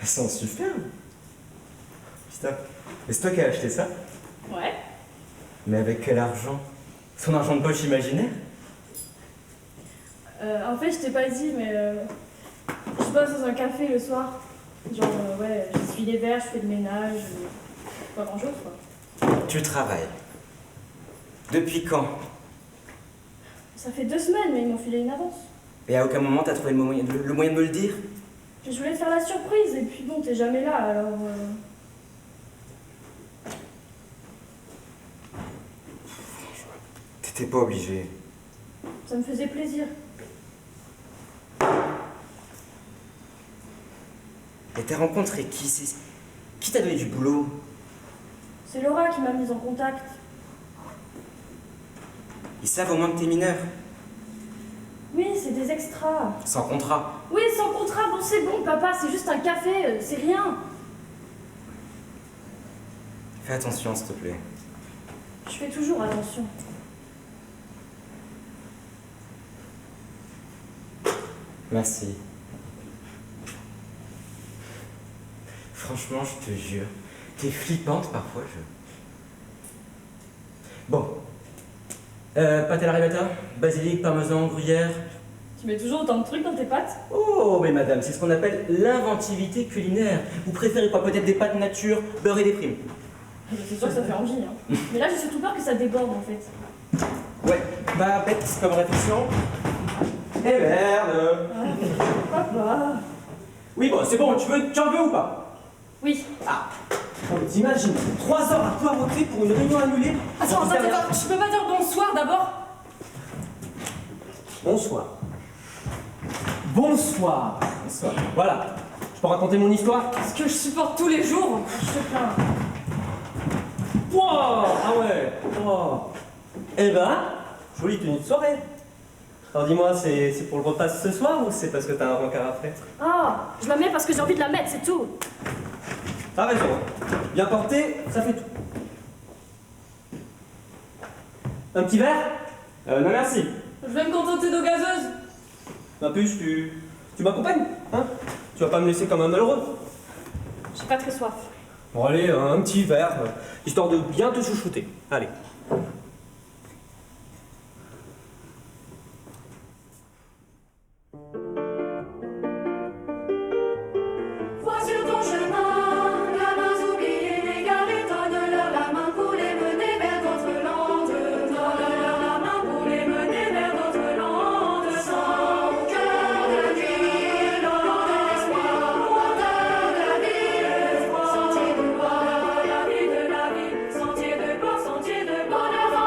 Elles sont superbes. Putain. Et c'est toi qui as acheté ça? Ouais. Mais avec quel argent? Son argent de poche imaginaire? En fait, je t'ai pas dit, mais je bosse dans un café le soir. Genre, ouais, je suis les verres, je fais le ménage. Pas grand chose, quoi. Tu travailles. Depuis quand? Ça fait 2 semaines, mais ils m'ont filé une avance. Et à aucun moment t'as trouvé le moyen de me le dire? Je voulais te faire la surprise, et puis bon, t'es jamais là, alors. T'étais pas obligé. Ça me faisait plaisir. Et t'as rencontré qui? Qui t'a donné du boulot? C'est Laura qui m'a mise en contact. Ils savent au moins que t'es mineur. Oui, c'est des extras. Sans contrat. Oui, sans contrat, bon, c'est bon, papa, c'est juste un café, c'est rien. Fais attention, s'il te plaît. Je fais toujours attention. Merci. Franchement, je te jure, t'es flippante parfois, Bon. Pâte à la ricotta, basilic, parmesan, gruyère. Tu mets toujours autant de trucs dans tes pâtes? Oh, mais madame, c'est ce qu'on appelle l'inventivité culinaire. Vous préférez pas peut-être des pâtes nature, beurre et des primes? C'est sûr que ça fait envie, hein. Mais là, j'ai surtout peur que ça déborde, en fait. Ouais, bah bête comme réflexion. Eh merde! Papa. Oui, bon, c'est bon, tu en veux ou pas? Oui. Ah! Oh, mais t'imagines, 3 heures à poireauter pour une réunion annulée? Attends, je peux pas dire bonsoir d'abord? Bonsoir. Bonsoir. Bonsoir. Voilà. Je peux raconter mon histoire? Ce que je supporte tous les jours, je te plains. Wow. Ah ouais. Wow. Eh ben, jolie tenue de soirée. Alors dis-moi, c'est pour le repas ce soir ou c'est parce que t'as un rencard après? Ah, je la mets parce que j'ai envie de la mettre, c'est tout. T'as raison. Bien porté, ça fait tout. Un petit verre? Non, merci. Je vais me contenter d'eau gazeuse. Ma puce, tu m'accompagnes, hein? Tu vas pas me laisser comme un malheureux. J'ai pas très soif. Bon allez, un petit verre, histoire de bien te chouchouter. Allez. Vois sur ton chemin, gamins oubliés, l'égarés, donne-leur la main pour les mener vers d'autres landes. Donne-leur la main pour les mener vers d'autres landes. Sans cœur de la vie, l'ordre de l'espoir, moteur de la vie, sentier de gloire, la vie de la vie, sentier de gloire, sentier de bonheur.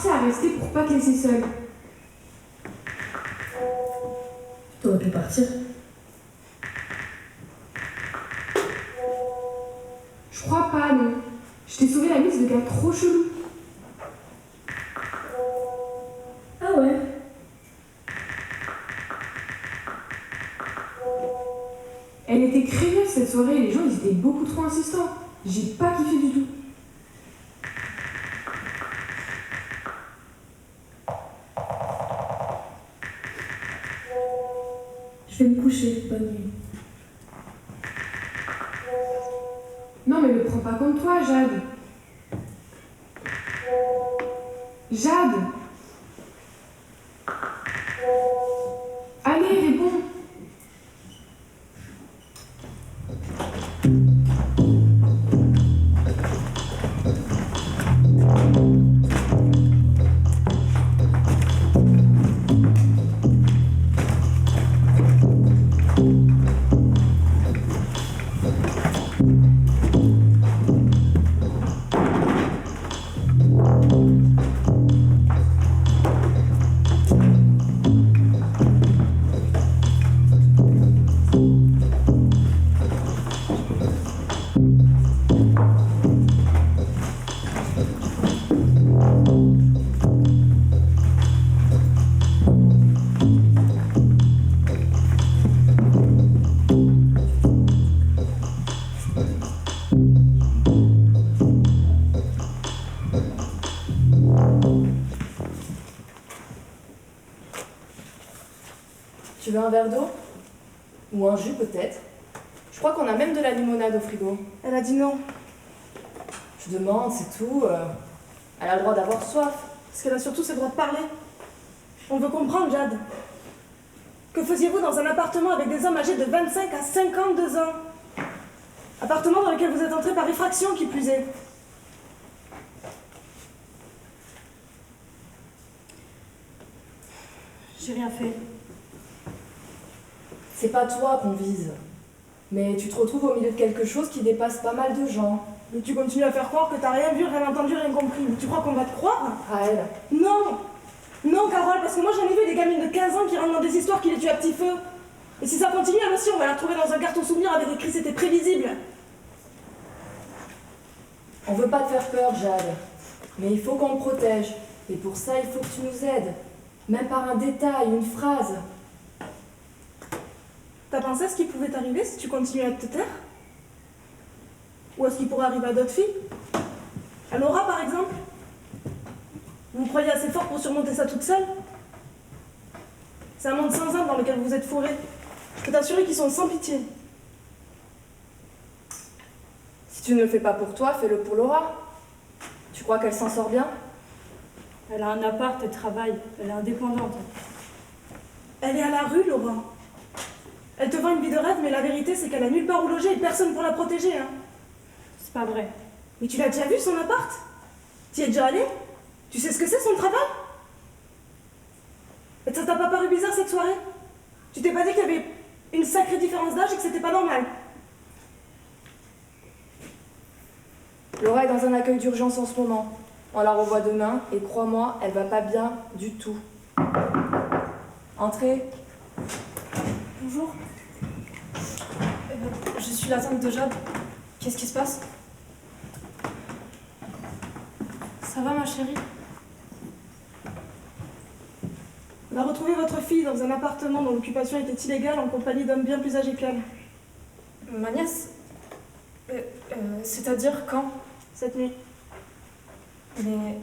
forcé à rester pour pas te laisser seule. T'aurais pu partir. Je crois pas, non. Je t'ai sauvé la mise de gars trop chelou. Ah ouais. Elle était crémeuse cette soirée, les gens ils étaient beaucoup trop insistants. J'ai pas kiffé du tout. Je vais me coucher, bonne nuit. Non mais le prends pas contre toi, Jade. Jade! Allez, réponds! Tu veux un verre d'eau? Ou un jus peut-être? Je crois qu'on a même de la limonade au frigo. Elle a dit non. Je demande, c'est tout. Elle a le droit d'avoir soif. Parce qu'elle a surtout ses droits de parler. On veut comprendre, Jade. Que faisiez-vous dans un appartement avec des hommes âgés de 25 à 52 ans? Appartement dans lequel vous êtes entré par effraction, qui plus est. J'ai rien fait. C'est pas toi qu'on vise. Mais tu te retrouves au milieu de quelque chose qui dépasse pas mal de gens. Mais tu continues à faire croire que t'as rien vu, rien entendu, rien compris. Mais tu crois qu'on va te croire? À elle. Non! Non, Carole, parce que moi j'en ai vu des gamines de 15 ans qui rentrent dans des histoires qui les tuent à petit feu. Et si ça continue, elle aussi, on va la retrouver dans un carton souvenir avec écrit c'était prévisible. On veut pas te faire peur, Jade. Mais il faut qu'on te protège. Et pour ça, il faut que tu nous aides. Même par un détail, une phrase. T'as pensé à ce qui pouvait t'arriver si tu continuais à te taire? Ou à ce qui pourrait arriver à d'autres filles? À Laura, par exemple? Vous croyez assez fort pour surmonter ça toute seule? C'est un monde sans âme dans lequel vous êtes fourrés. Je peux t'assurer qu'ils sont sans pitié. Si tu ne le fais pas pour toi, fais-le pour Laura. Tu crois qu'elle s'en sort bien? Elle a un appart, elle travaille, elle est indépendante. Elle est à la rue, Laura. Elle te vend une vie de rêve, mais la vérité, c'est qu'elle a nulle part où loger et personne pour la protéger, hein. C'est pas vrai. Mais tu l'as déjà vu, son appart? T'y es déjà allé? Tu sais ce que c'est, son travail? Et ça t'a pas paru bizarre, cette soirée? Tu t'es pas dit qu'il y avait une sacrée différence d'âge et que c'était pas normal? Laura est dans un accueil d'urgence en ce moment. On la revoit demain et crois-moi, elle va pas bien du tout. Entrez. Bonjour. Je suis la tante de Jade. Qu'est-ce qui se passe? Ça va, ma chérie? On a retrouvé votre fille dans un appartement dont l'occupation était illégale en compagnie d'hommes bien plus âgés qu'elle. Ma nièce? C'est-à-dire quand? Cette nuit. Mais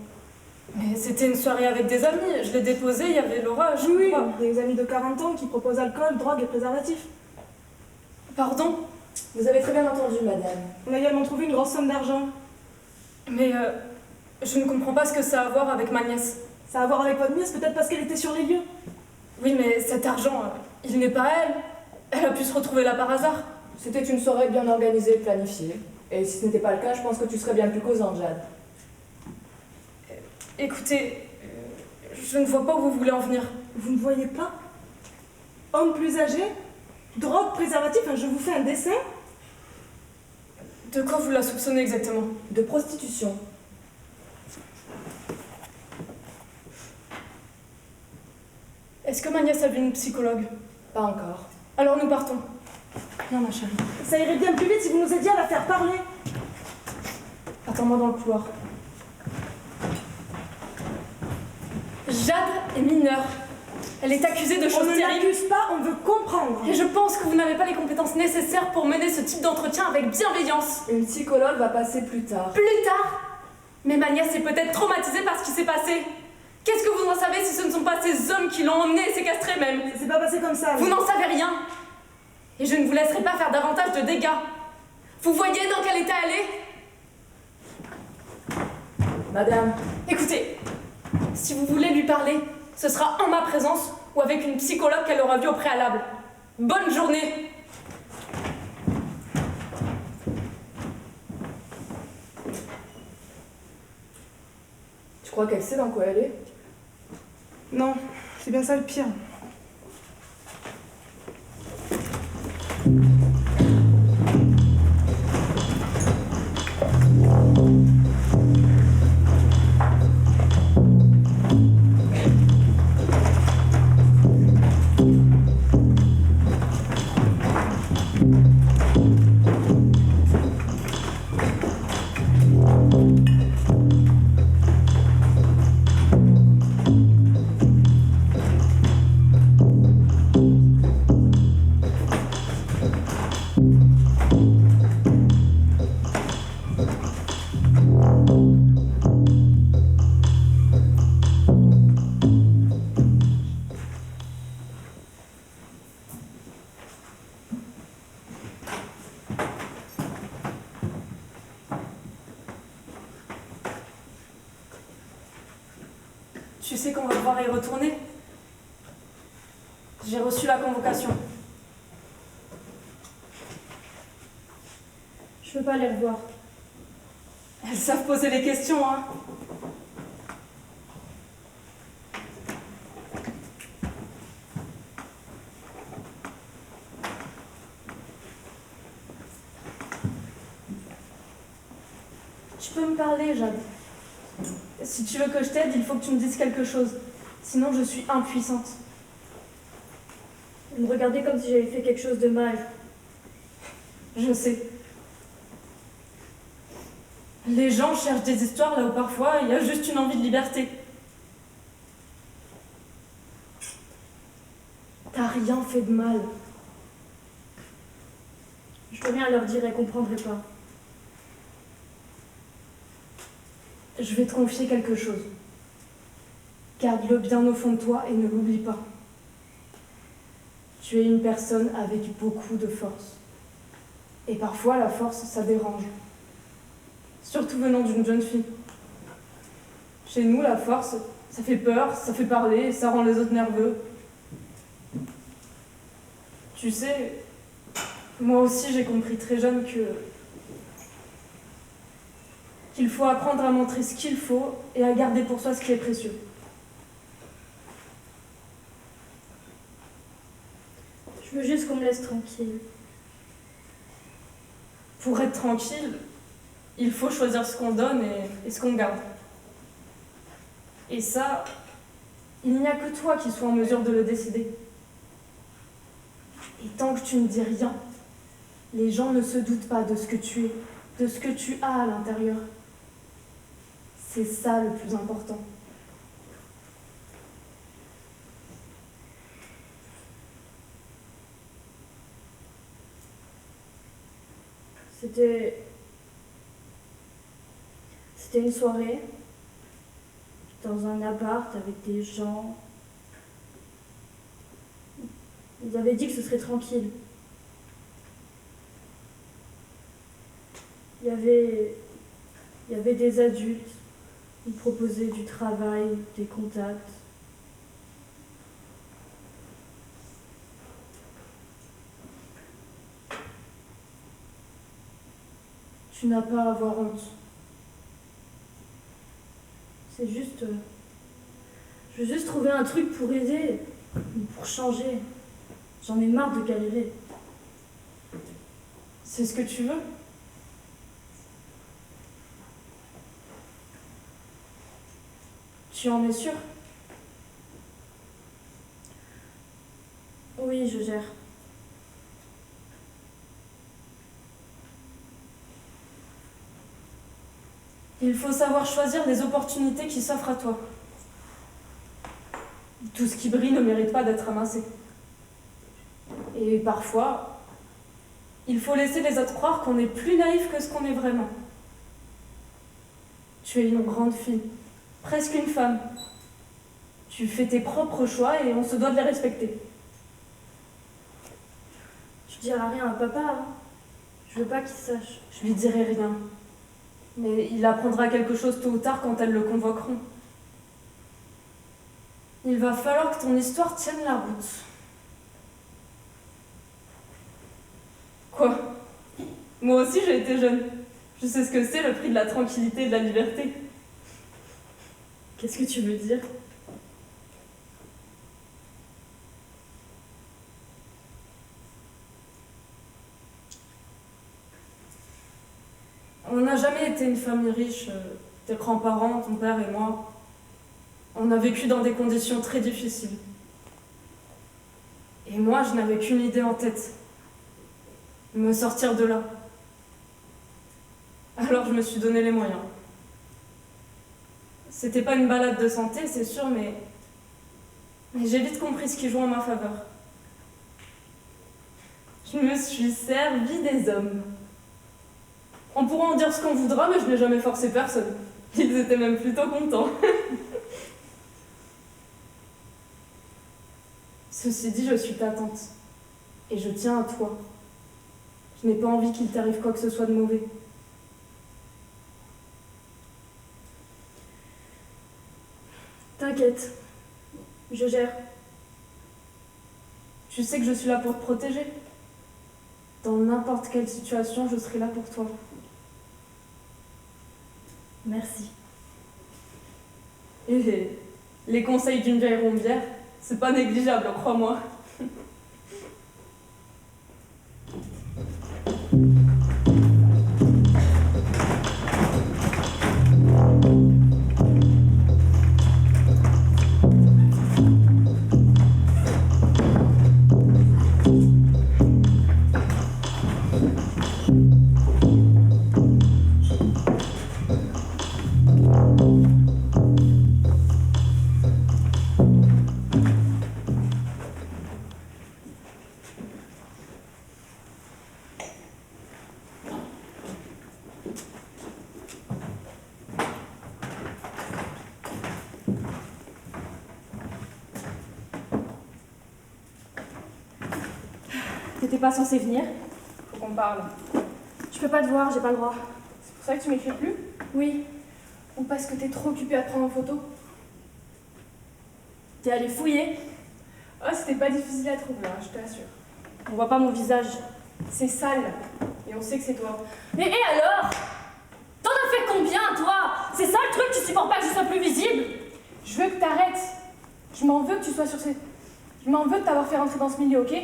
c'était une soirée avec des amis. Je l'ai déposée, il y avait Laura, je Oui, crois. des amis de 40 ans qui proposent alcool, drogue et préservatifs. Pardon? Vous avez très bien entendu, madame. On a également trouvé une grosse somme d'argent. Mais je ne comprends pas ce que ça a à voir avec ma nièce. Ça a à voir avec votre nièce, peut-être parce qu'elle était sur les lieux. Oui, mais cet argent, il n'est pas à elle. Elle a pu se retrouver là par hasard. C'était une soirée bien organisée et planifiée. Et si ce n'était pas le cas, je pense que tu serais bien plus causante, Jade. Écoutez, je ne vois pas où vous voulez en venir. Vous ne voyez pas? Homme plus âgé, drogue, préservatif, je vous fais un dessin. De quoi vous la soupçonnez exactement? De prostitution. Est-ce que ma nièce a vu une psychologue? Pas encore. Alors nous partons. Viens ma chérie. Ça irait bien plus vite si vous nous aidiez à la faire parler. Attends-moi dans le couloir. Jade est mineure. Elle est accusée de On choses ne terribles. l'accuse pas, on veut comprendre. Et je pense que vous n'avez pas les compétences nécessaires pour mener ce type d'entretien avec bienveillance. Une psychologue va passer plus tard. Plus tard? Mais ma nièce est peut-être traumatisée par ce qui s'est passé. Qu'est-ce que vous en savez si ce ne sont pas ces hommes qui l'ont emmenée et séquestrée même? Ça s'est pas passé comme ça. Vous n'en savez rien. Et je ne vous laisserai pas faire davantage de dégâts. Vous voyez dans quel état elle est? Madame, Écoutez, si vous voulez lui parler, ce sera en ma présence ou avec une psychologue qu'elle aura vue au préalable. Bonne journée! tu crois qu'elle sait dans quoi elle est? Non, c'est bien ça le pire. Tu sais qu'on va devoir y retourner. J'ai reçu la convocation. Je veux pas les revoir. Elles savent poser les questions, hein. Tu peux me parler, Jade. Si tu veux que je t'aide, il faut que tu me dises quelque chose. Sinon, je suis impuissante. Vous me regardez comme si j'avais fait quelque chose de mal. Je sais. Les gens cherchent des histoires là où parfois il y a juste une envie de liberté. T'as rien fait de mal. Je peux rien leur dire, elles comprendraient pas. Je vais te confier quelque chose. Garde-le bien au fond de toi et ne l'oublie pas. Tu es une personne avec beaucoup de force. Et parfois, la force, ça dérange. Surtout venant d'une jeune fille. Chez nous, la force, ça fait peur, ça fait parler, ça rend les autres nerveux. Tu sais, moi aussi, j'ai compris très jeune qu'il faut apprendre à montrer ce qu'il faut et à garder pour soi ce qui est précieux. Je veux juste qu'on me laisse tranquille. Pour être tranquille, il faut choisir ce qu'on donne et ce qu'on garde. Et ça, il n'y a que toi qui sois en mesure de le décider. Et tant que tu ne dis rien, les gens ne se doutent pas de ce que tu es, de ce que tu as à l'intérieur. C'est ça le plus important. C'était une soirée dans un appart avec des gens. Ils avaient dit que ce serait tranquille. Il y avait des adultes. Ils proposaient du travail, des contacts. Tu n'as pas à avoir honte. C'est juste... je veux juste trouver un truc pour aider, pour changer. J'en ai marre de galérer. C'est ce que tu veux? Tu en es sûr? Oui, je gère. Il faut savoir choisir les opportunités qui s'offrent à toi. Tout ce qui brille ne mérite pas d'être ramassé. Et parfois, il faut laisser les autres croire qu'on est plus naïf que ce qu'on est vraiment. Tu es une grande fille, presque une femme. Tu fais tes propres choix et on se doit de les respecter. Je dirai rien à papa, hein. Je veux pas qu'il sache. Je lui dirai rien. Mais il apprendra quelque chose tôt ou tard quand elles le convoqueront. Il va falloir que ton histoire tienne la route. Quoi? Moi aussi j'ai été jeune. Je sais ce que c'est le prix de la tranquillité et de la liberté. Qu'est-ce que tu veux dire? On n'a jamais été une famille riche. Tes grands-parents, ton père et moi, on a vécu dans des conditions très difficiles. Et moi, je n'avais qu'une idée en tête. Me sortir de là. Alors je me suis donné les moyens. C'était pas une balade de santé, c'est sûr, mais j'ai vite compris ce qui joue en ma faveur. Je me suis servi des hommes. On pourra en dire ce qu'on voudra, mais je n'ai jamais forcé personne. Ils étaient même plutôt contents. Ceci dit, je suis ta tante. Et je tiens à toi. Je n'ai pas envie qu'il t'arrive quoi que ce soit de mauvais. T'inquiète. Je gère. Tu sais que je suis là pour te protéger. Dans n'importe quelle situation, je serai là pour toi. Merci. Et les conseils d'une vieille rombière, c'est pas négligeable, crois-moi. T'étais pas censé venir? Faut qu'on parle. Je peux pas te voir, j'ai pas le droit. C'est pour ça que tu m'écris plus? Oui. Ou parce que t'es trop occupée à te prendre en photo? T'es allé fouiller? Oh, c'était pas difficile à trouver, hein, je t'assure. On voit pas mon visage. C'est sale. Et on sait que c'est toi. Mais et alors? T'en as fait combien, toi? C'est ça le truc, tu supportes pas que je sois plus visible? Je veux que t'arrêtes. Je m'en veux que tu sois sur ces... Je m'en veux de t'avoir fait rentrer dans ce milieu, ok?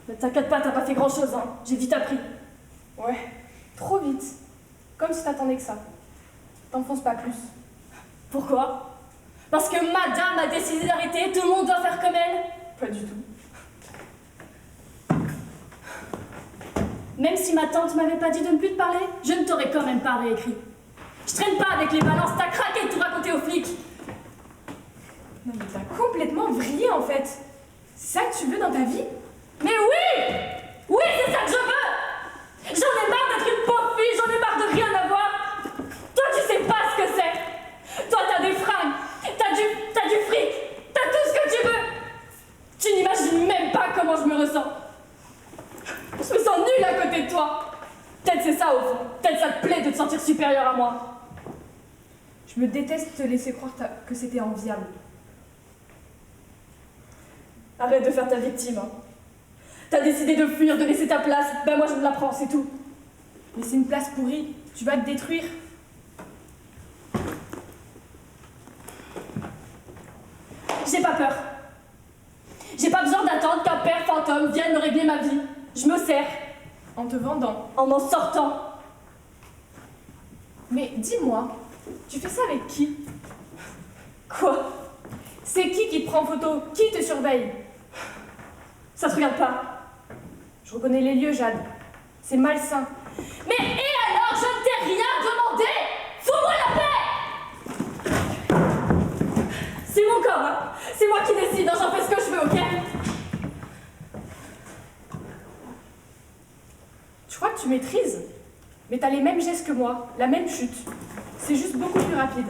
Ne t'inquiète pas, t'as pas fait grand-chose, hein. J'ai vite appris. Ouais, trop vite. Comme si t'attendais que ça. T'enfonces pas plus. Pourquoi? Parce que madame a décidé d'arrêter, tout le monde doit faire comme elle? Pas du tout. Même si ma tante m'avait pas dit de ne plus te parler, je ne t'aurais quand même pas réécrit. Je traîne pas avec les balances, t'as craqué de tout raconter aux flics. Non mais t'as complètement vrillé en fait. C'est ça que tu veux dans ta vie? Mais oui! Oui, c'est ça que je veux! J'en ai marre d'être une pauvre fille, j'en ai marre de rien avoir! Toi, tu sais pas ce que c'est! Toi, t'as des fringues, t'as du fric, t'as tout ce que tu veux! Tu n'imagines même pas comment je me ressens! Je me sens nulle à côté de toi! Peut-être c'est ça au fond, peut-être ça te plaît de te sentir supérieure à moi! Je me déteste te laisser croire que c'était enviable. Arrête de faire ta victime, hein. T'as décidé de fuir, de laisser ta place, ben moi je me la prends, c'est tout. Mais c'est une place pourrie, tu vas te détruire. J'ai pas peur. J'ai pas besoin d'attendre qu'un père fantôme vienne me régler ma vie. Je me sers. En te vendant. En m'en sortant. Mais dis-moi, tu fais ça avec qui? Quoi? C'est qui te prend en photo? Qui te surveille? Ça te regarde pas. Je reconnais les lieux, Jade. C'est malsain. Mais et alors, je ne t'ai rien demandé! Fous-moi la paix! C'est mon corps, hein. C'est moi qui décide, hein. J'en fais ce que je veux, ok? Tu crois que tu maîtrises? Mais t'as les mêmes gestes que moi, la même chute. C'est juste beaucoup plus rapide.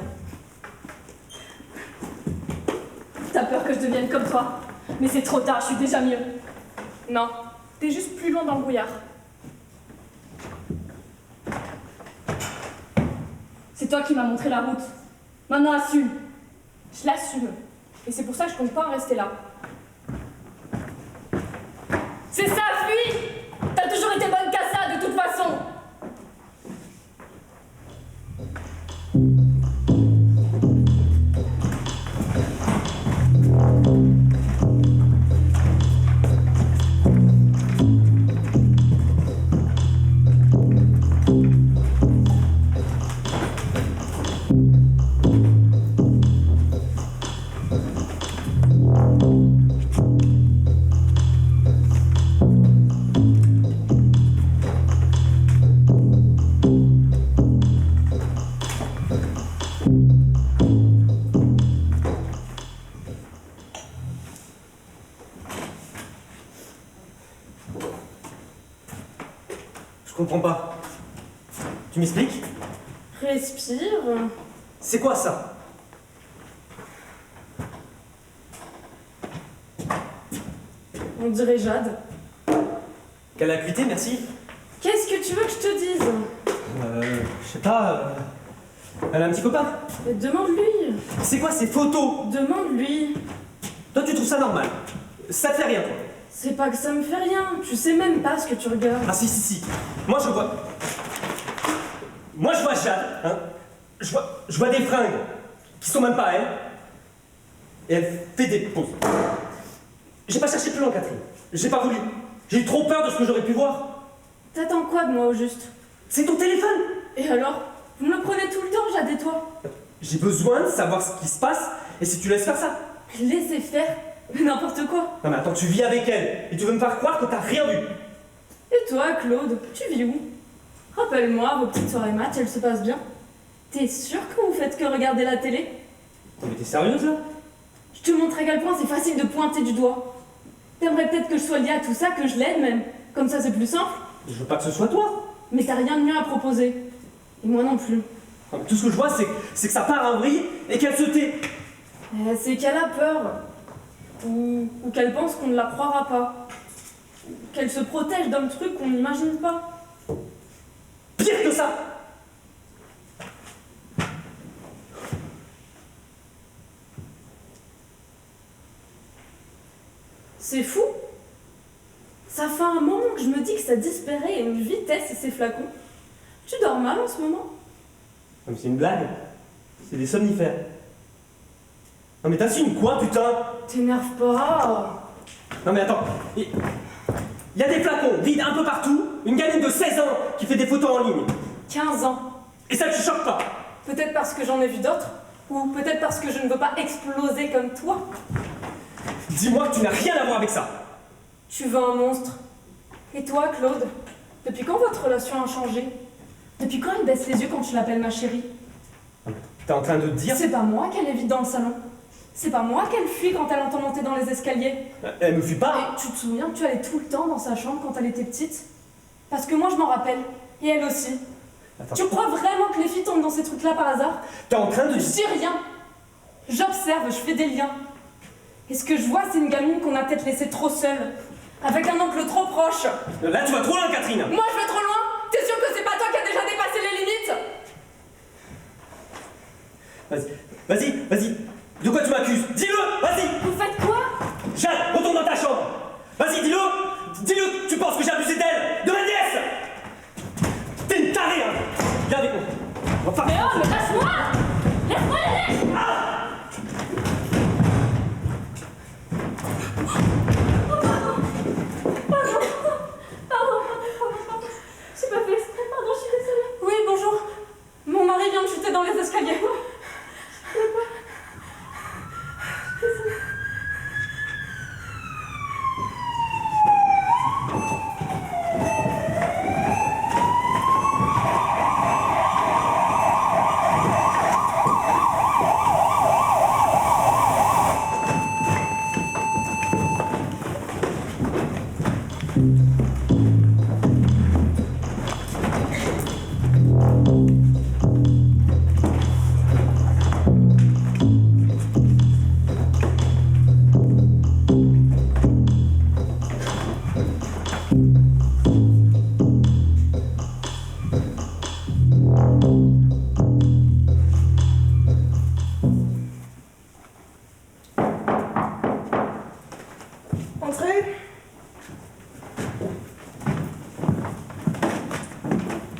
T'as peur que je devienne comme toi? Mais c'est trop tard, je suis déjà mieux. Non, t'es juste plus loin dans le brouillard. C'est toi qui m'as montré la route. Maintenant, assume. Je l'assume. Et c'est pour ça que je compte pas en rester là. C'est ça, fuis! T'as toujours été bonne qu'à ça, de toute façon. Je comprends pas. Tu m'expliques? Respire. C'est quoi ça? On dirait Jade. Quelle acuité, merci. Qu'est-ce que tu veux que je te dise? Je sais pas. Elle a un petit copain? Demande-lui. C'est quoi ces photos? Demande-lui. Toi, tu trouves ça normal? Ça te fait rien, toi? C'est pas que ça me fait rien. Tu sais même pas ce que tu regardes. Ah si. Moi, je vois Jade, hein. Je vois des fringues qui sont même pas elle. Et elle fait des poses. J'ai pas cherché plus loin, Catherine. J'ai pas voulu. J'ai eu trop peur de ce que j'aurais pu voir. T'attends quoi de moi au juste? C'est ton téléphone. Et alors? Vous me le prenez tout le temps, Jade et toi? J'ai besoin de savoir ce qui se passe et si tu laisses faire ça. Laissez faire. Mais n'importe quoi. Non mais attends, tu vis avec elle et tu veux me faire croire que t'as rien vu. Et toi, Claude, tu vis où? Rappelle-moi, vos petites soirées maths, elles se passent bien? T'es sûr que vous faites que regarder la télé? Mais t'es sérieuse là? Je te montre à quel point c'est facile de pointer du doigt. T'aimerais peut-être que je sois liée à tout ça, que je l'aide même. Comme ça, c'est plus simple. Je veux pas que ce soit toi. Mais t'as rien de mieux à proposer. Et moi non plus. Non, mais tout ce que je vois, c'est que ça part en vrille et qu'elle se tait. C'est qu'elle a peur. Ou qu'elle pense qu'on ne la croira pas. Qu'elle se protège d'un truc qu'on n'imagine pas. Pire que ça. C'est fou. Ça fait un moment que je me dis que ça disparaît à une vitesse, ces flacons. Tu dors mal en ce moment? Non mais c'est une blague. C'est des somnifères. Non mais t'assumes quoi, putain? T'énerve pas. Non mais attends. Il y a des flacons vides un peu partout. Une gamine de 16 ans qui fait des photos en ligne. 15 ans. Et ça te choque pas? Peut-être parce que j'en ai vu d'autres. Ou peut-être parce que je ne veux pas exploser comme toi. Dis-moi que tu n'as rien à voir avec ça. Tu veux un monstre. Et toi, Claude? Depuis quand votre relation a changé? Depuis quand elle baisse les yeux quand tu l'appelles ma chérie? T'es en train de dire... C'est pas moi qu'elle évite dans le salon. C'est pas moi qu'elle fuit quand elle entend monter dans les escaliers. Elle me fuit pas. Et tu te souviens que tu allais tout le temps dans sa chambre quand elle était petite? Parce que moi je m'en rappelle. Et elle aussi. Attends. Tu crois vraiment que les filles tombent dans ces trucs-là par hasard? T'es en train de... Je dis rien. J'observe, je fais des liens. Et ce que je vois, c'est une gamine qu'on a peut-être laissée trop seule. Avec un oncle trop proche. Là, tu vas trop loin, Catherine. Moi, je vais trop loin? T'es sûr que c'est pas toi qui as déjà dépassé les limites? Vas-y. De quoi tu m'accuses? Dis-le, vas-y. Vous faites quoi? Jade, retourne dans ta chambre. Vas-y, dis-le. Dis-le que tu penses que j'ai abusé d'elle, de ma nièce. T'es une tarée, hein. Viens avec moi. On va Mais faire... oh, mais lâche-moi! Laisse-moi y aller! Pardon. J'ai pas fait exprès, pardon, je suis désolée. Oui, bonjour. Mon mari vient de chuter dans les escaliers. Entrez.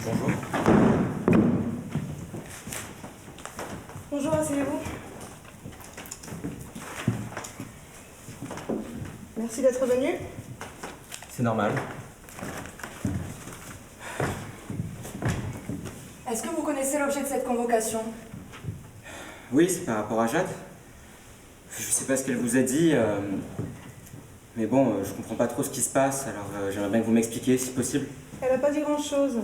Bonjour. Bonjour, asseyez-vous. Merci d'être venu. C'est normal. Est-ce que vous connaissez l'objet de cette convocation? Oui, c'est par rapport à Jade. Je sais pas ce qu'elle vous a dit, mais bon, je comprends pas trop ce qui se passe, alors j'aimerais bien que vous m'expliquiez si possible. Elle n'a pas dit grand-chose.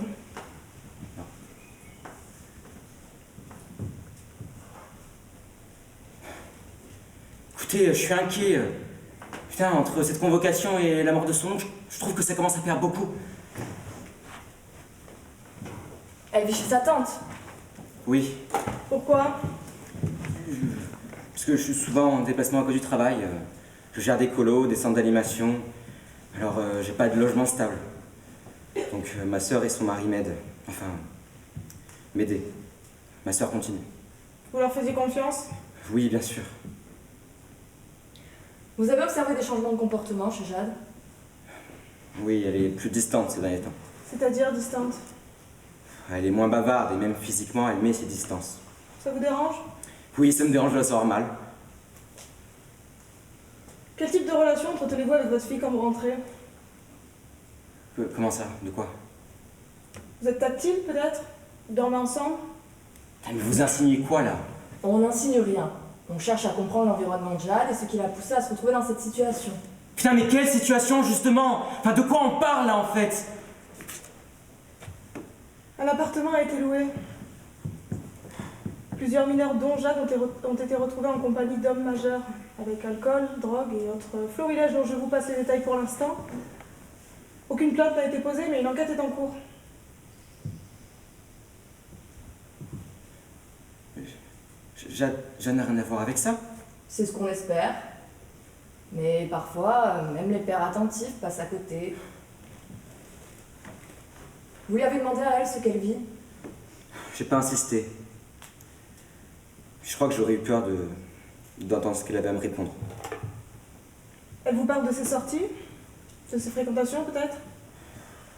Écoutez, je suis inquiet. Putain, entre cette convocation et la mort de son oncle, je trouve que ça commence à faire beaucoup. Elle vit chez sa tante. Oui, Pourquoi? parce que je suis souvent en déplacement à cause du travail. Je gère des colos, des centres d'animation, alors j'ai pas de logement stable. Donc ma sœur et son mari m'aident. Enfin, m'aider. Ma sœur continue. Vous leur faisiez confiance? Oui, bien sûr. Vous avez observé des changements de comportement chez Jade? Oui, elle est plus distante ces derniers temps. C'est-à-dire distante. Elle est moins bavarde et même physiquement, elle met ses distances. Ça vous dérange? Oui, ça me dérange de la savoir mal. Quel type de relation entretenez-vous avec votre fille quand vous rentrez? Comment ça? De quoi? Vous êtes tactile, peut-être? Vous dormez ensemble? Putain, mais vous insinuez quoi, là? On n'insigne rien. On cherche à comprendre l'environnement de Jade et ce qui l'a poussé à se retrouver dans cette situation. Putain, mais quelle situation, justement? Enfin, de quoi on parle, là, en fait? Un appartement a été loué. Plusieurs mineurs, dont Jade, ont été retrouvés en compagnie d'hommes majeurs, avec alcool, drogue et autres florilèges dont je vous passe les détails pour l'instant. Aucune plainte n'a été posée, mais une enquête est en cours. Jade n'a rien à voir avec ça? C'est ce qu'on espère. Mais parfois, même les pères attentifs passent à côté. Vous lui avez demandé à elle ce qu'elle vit? J'ai pas insisté. Je crois que j'aurais eu peur d'entendre ce qu'elle avait à me répondre. Elle vous parle de ses sorties? De ses fréquentations, peut-être?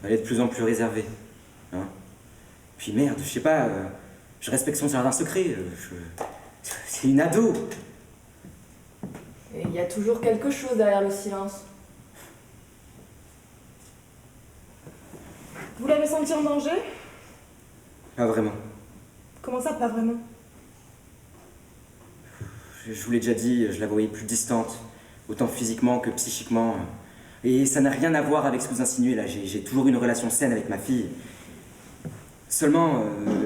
Elle est de plus en plus réservée. Hein? Puis merde, je sais pas, je respecte son jardin secret. C'est une ado. Et il y a toujours quelque chose derrière le silence. Vous l'avez sentie en danger? Pas vraiment. Comment ça, pas vraiment? Je vous l'ai déjà dit, je la voyais plus distante, autant physiquement que psychiquement. Et ça n'a rien à voir avec ce que vous insinuez là, j'ai toujours eu une relation saine avec ma fille. Seulement,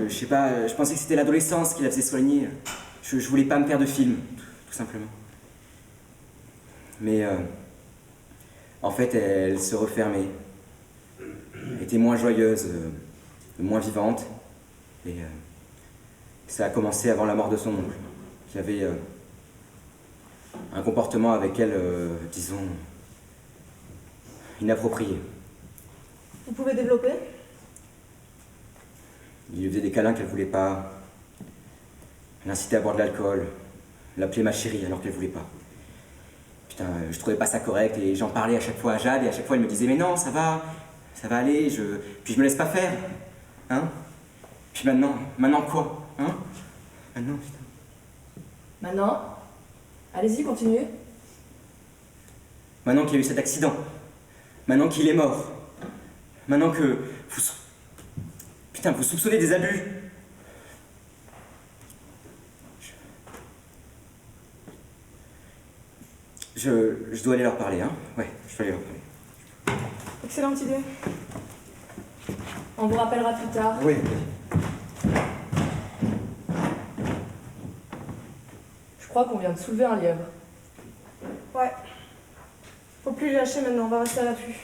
je sais pas, je pensais que c'était l'adolescence qui la faisait soigner. Je voulais pas me faire de film, tout simplement. Mais en fait, elle se refermait. Elle était moins joyeuse, moins vivante. Et ça a commencé avant la mort de son oncle. Qui avait un comportement avec elle, disons, inapproprié. Vous pouvez développer? Il lui faisait des câlins qu'elle voulait pas. Elle incitait à boire de l'alcool. L'appelait ma chérie alors qu'elle voulait pas. Putain, je trouvais pas ça correct et j'en parlais à chaque fois à Jade et à chaque fois elle me disait mais non, ça va aller, puis je me laisse pas faire. Hein? Puis maintenant quoi? Hein? Maintenant, putain. Maintenant, allez-y, continuez. Maintenant qu'il y a eu cet accident. Maintenant qu'il est mort. Maintenant que vous soupçonnez des abus. Je dois aller leur parler, hein? Ouais, je dois aller leur parler. Excellente idée. On vous rappellera plus tard. Oui. Je crois qu'on vient de soulever un lièvre. Ouais. Faut plus les lâcher maintenant, on va rester à l'affût.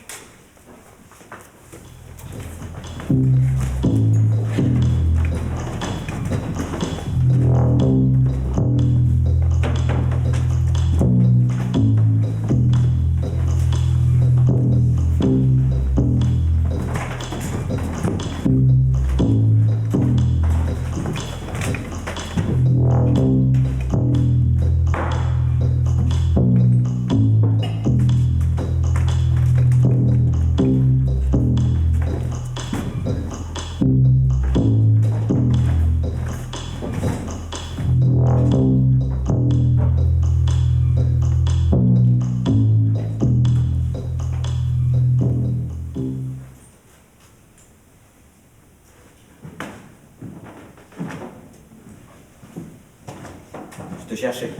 Je te cherchais.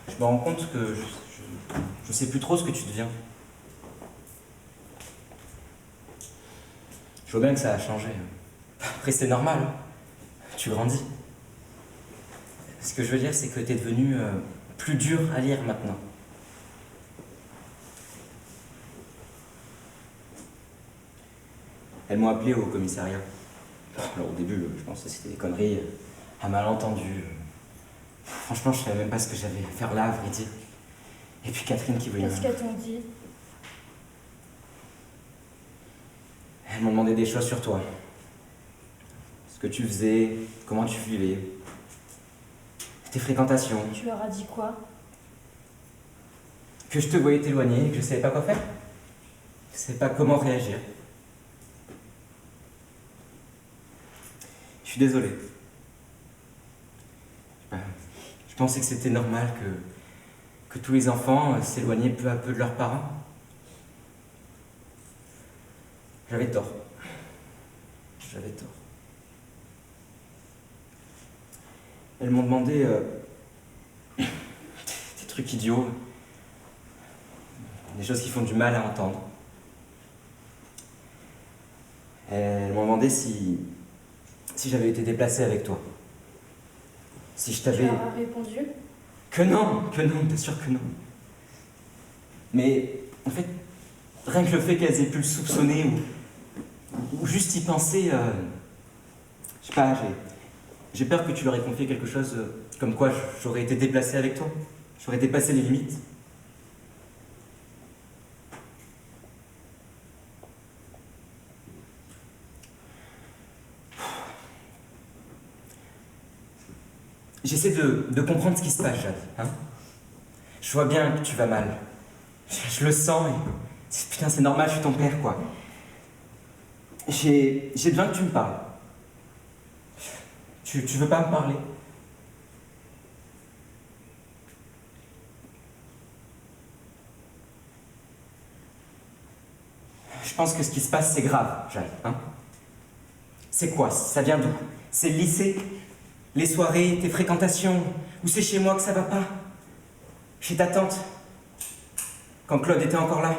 Je me rends compte que je sais plus trop ce que tu deviens. Je vois bien que ça a changé. Après, c'est normal. Hein. Tu grandis. Ce que je veux dire, c'est que t'es devenu plus dur à lire maintenant. Elles m'ont appelé au commissariat. Alors au début, je pensais que c'était des conneries, un malentendu. Franchement, je savais même pas ce que j'avais à faire là, à vrai dire. Et puis Catherine qui voulait... Qu'est-ce qu'elles t'ont dit? Elles m'ont demandé des choses sur toi. Ce que tu faisais, comment tu vivais, tes fréquentations. Tu leur as dit quoi? Que je te voyais t'éloigner et que je savais pas quoi faire. Je savais pas comment réagir. Je suis désolé. Je pensais que c'était normal que tous les enfants s'éloignaient peu à peu de leurs parents. J'avais tort. J'avais tort. Elles m'ont demandé des trucs idiots, des choses qui font du mal à entendre. Elles m'ont demandé si j'avais été déplacé avec toi. Si je t'avais... Tu leur as répondu? Que non, bien sûr que non. Mais en fait, rien que le fait qu'elles aient pu le soupçonner ou juste y penser, je sais pas, j'ai peur que tu leur aies confié quelque chose comme quoi j'aurais été déplacé avec toi. J'aurais dépassé les limites. J'essaie de comprendre ce qui se passe, Jade. Hein? Je vois bien que tu vas mal. Je le sens et... Putain, c'est normal, je suis ton père, quoi. J'ai besoin que tu me parles. Tu veux pas me parler? Je pense que ce qui se passe, c'est grave, Jade. Hein? C'est quoi? Ça vient d'où? C'est le lycée? Les soirées, tes fréquentations, ou c'est chez moi que ça va pas? Chez ta tante? Quand Claude était encore là?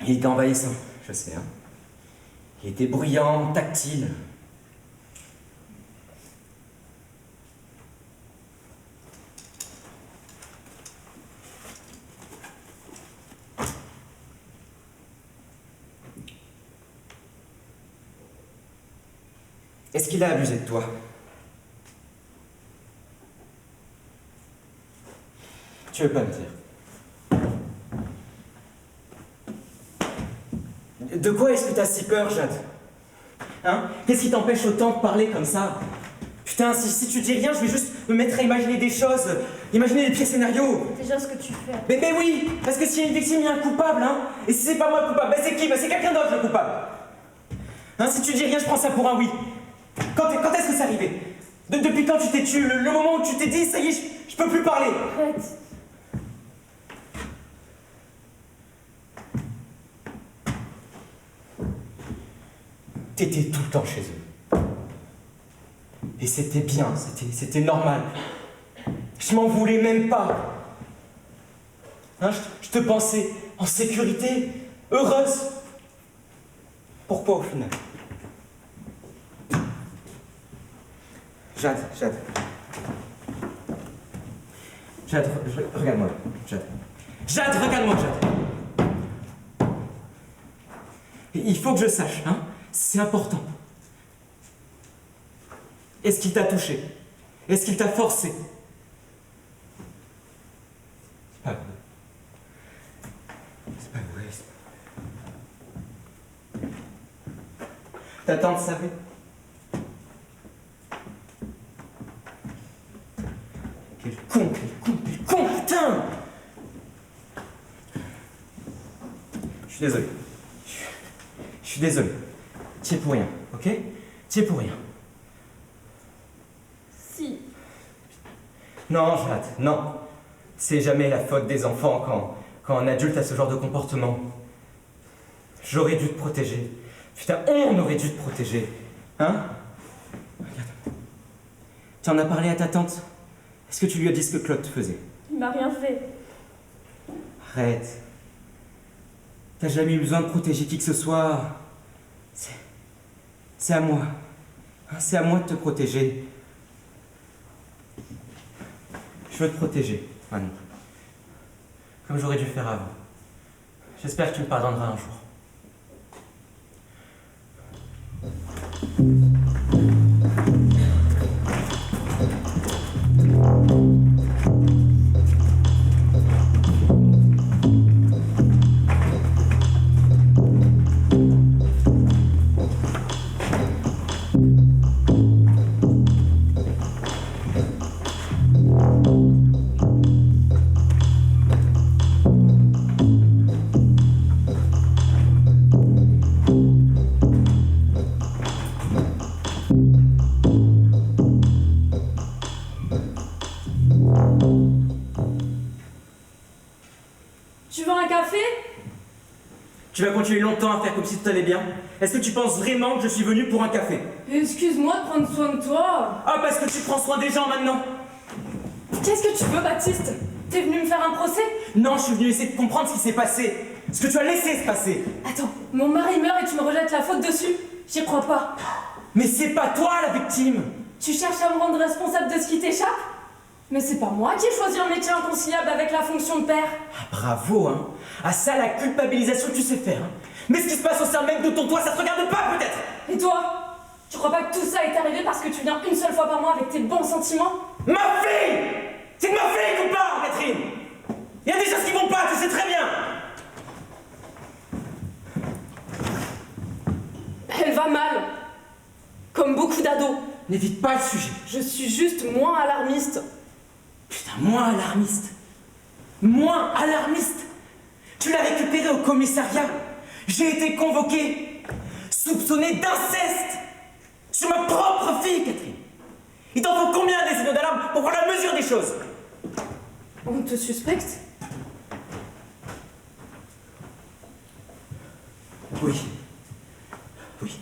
Il était envahissant, je sais, hein. Il était bruyant, tactile. Est-ce qu'il a abusé de toi? Tu veux pas me dire? De quoi est-ce que t'as si peur, Jade? Hein? Qu'est-ce qui t'empêche autant de parler comme ça? Putain, si tu dis rien, je vais juste me mettre à imaginer des choses, imaginer des pires scénarios. Déjà ce que tu fais. Mais oui, parce que s'il y a une victime, il y a un coupable, hein? Et si c'est pas moi le coupable, c'est qui? C'est quelqu'un d'autre le coupable. Hein, si tu dis rien, je prends ça pour un oui. Quand est-ce que c'est arrivé? Depuis quand tu t'es tué? Le moment où tu t'es dit, ça y est, je peux plus parler. Arrête. T'étais tout le temps chez eux. Et c'était bien, c'était normal. Je m'en voulais même pas. Hein, je te pensais en sécurité, heureuse. Pourquoi au final? Jade. Jade, regarde-moi, Jade. Jade, regarde-moi, Jade. Il faut que je sache, hein. C'est important. Est-ce qu'il t'a touché? Est-ce qu'il t'a forcé? C'est pas vrai. C'est pas vrai. Ta tante savait? Quel con, putain! Je suis désolé. Je suis désolé. Tu es pour rien, ok? Tu es pour rien. Si. Non, Jade, non. C'est jamais la faute des enfants quand un adulte a ce genre de comportement. J'aurais dû te protéger. Putain, on aurait dû te protéger. Hein? Regarde. Tu en as parlé à ta tante? Est-ce que tu lui as dit ce que Claude faisait? Il m'a rien fait. Arrête. T'as jamais eu besoin de protéger qui que ce soit. C'est à moi. C'est à moi de te protéger. Je veux te protéger, Anne. Comme j'aurais dû faire avant. J'espère que tu me pardonneras un jour. Tu veux un café? Tu vas continuer longtemps à faire comme si tout allait bien? Est-ce que tu penses vraiment que je suis venu pour un café? Excuse-moi de prendre soin de toi. Ah, parce que tu prends soin des gens maintenant? Qu'est-ce que tu veux, Baptiste? T'es venu me faire un procès? Non, je suis venu essayer de comprendre ce qui s'est passé. Ce que tu as laissé se passer. Attends, mon mari meurt et tu me rejettes la faute dessus? J'y crois pas. Mais c'est pas toi la victime! Tu cherches à me rendre responsable de ce qui t'échappe? Mais c'est pas moi qui ai choisi un métier inconciliable avec la fonction de père. Ah, bravo, hein! Ah, ça, la culpabilisation, tu sais faire, hein! Mais ce qui se passe au sein même de ton toit, ça te regarde pas, peut-être! Et toi? Tu crois pas que tout ça est arrivé parce que tu viens une seule fois par mois avec tes bons sentiments? Ma fille! C'est de ma fille qu'on parle, Catherine! Il y a des choses qui vont pas, tu sais très bien! Elle va mal. Comme beaucoup d'ados. N'évite pas le sujet. Je suis juste moins alarmiste. Putain, moins alarmiste. Moins alarmiste. Tu l'as récupéré au commissariat. J'ai été convoqué, soupçonné d'inceste sur ma propre fille, Catherine. Il t'en faut combien des signaux d'alarme pour prendre la mesure des choses? On te suspecte? Oui. Oui.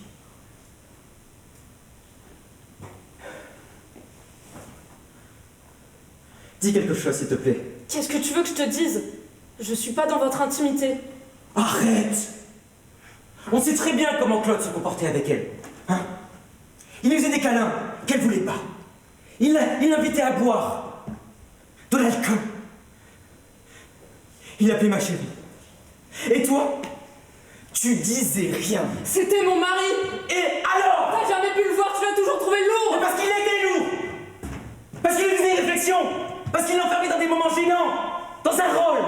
Dis quelque chose, s'il te plaît. Qu'est-ce que tu veux que je te dise? Je suis pas dans votre intimité. Arrête! On sait très bien comment Claude se comportait avec elle. Hein? Il lui faisait des câlins qu'elle voulait pas. Il l'invitait à boire de l'alcool. Il l'appelait ma chérie. Et toi, tu disais rien. C'était mon mari! Et alors? T'as jamais pu le voir, tu l'as toujours trouvé lourd! Mais parce qu'il était lourd! Parce qu'il lui faisait des réflexions! Parce qu'il l'enfermait dans des moments gênants! Dans un rôle!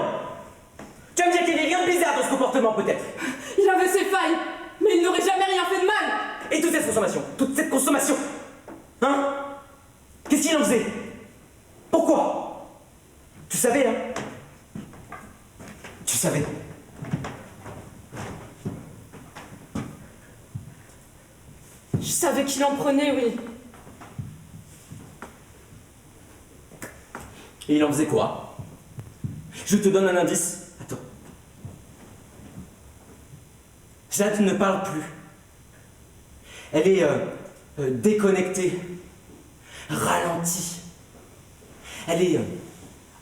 Tu vas me dire qu'il n'y a rien de bizarre dans ce comportement, peut-être? Il avait ses failles, mais il n'aurait jamais rien fait de mal! Et toute cette consommation, hein? Qu'est-ce qu'il en faisait? Pourquoi? Tu savais, hein? Tu savais. Je savais qu'il en prenait, oui. Et il en faisait quoi? Je te donne un indice. Attends. Jade ne parle plus. Elle est déconnectée, ralentie. Elle est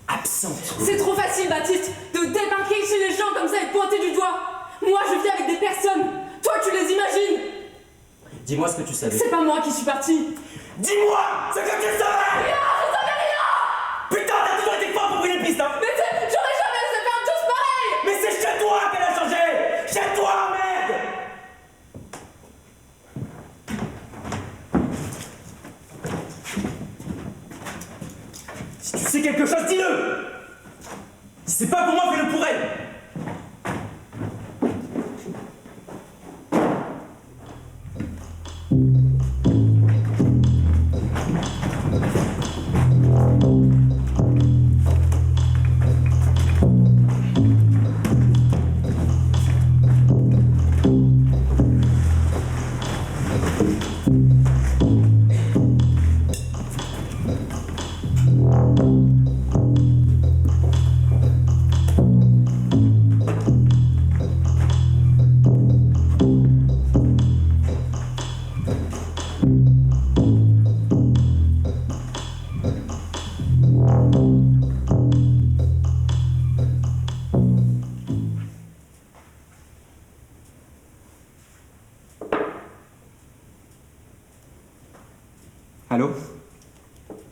absente. C'est trop facile, Baptiste, de débarquer chez les gens comme ça et de pointer du doigt. Moi, je vis avec des personnes. Toi, tu les imagines. Dis-moi ce que tu savais. C'est pas moi qui suis partie. Dis-moi ce que tu savais! Rien, je savais rien! Putain, t'as toujours été fort pour brûler les pistes, hein! Mais j'aurais jamais laissé faire une chose pareille! Mais c'est chez toi qu'elle a changé! Chez toi, merde! Si tu sais quelque chose, dis-le! Si c'est pas pour moi, fais-le pour elle! Allô?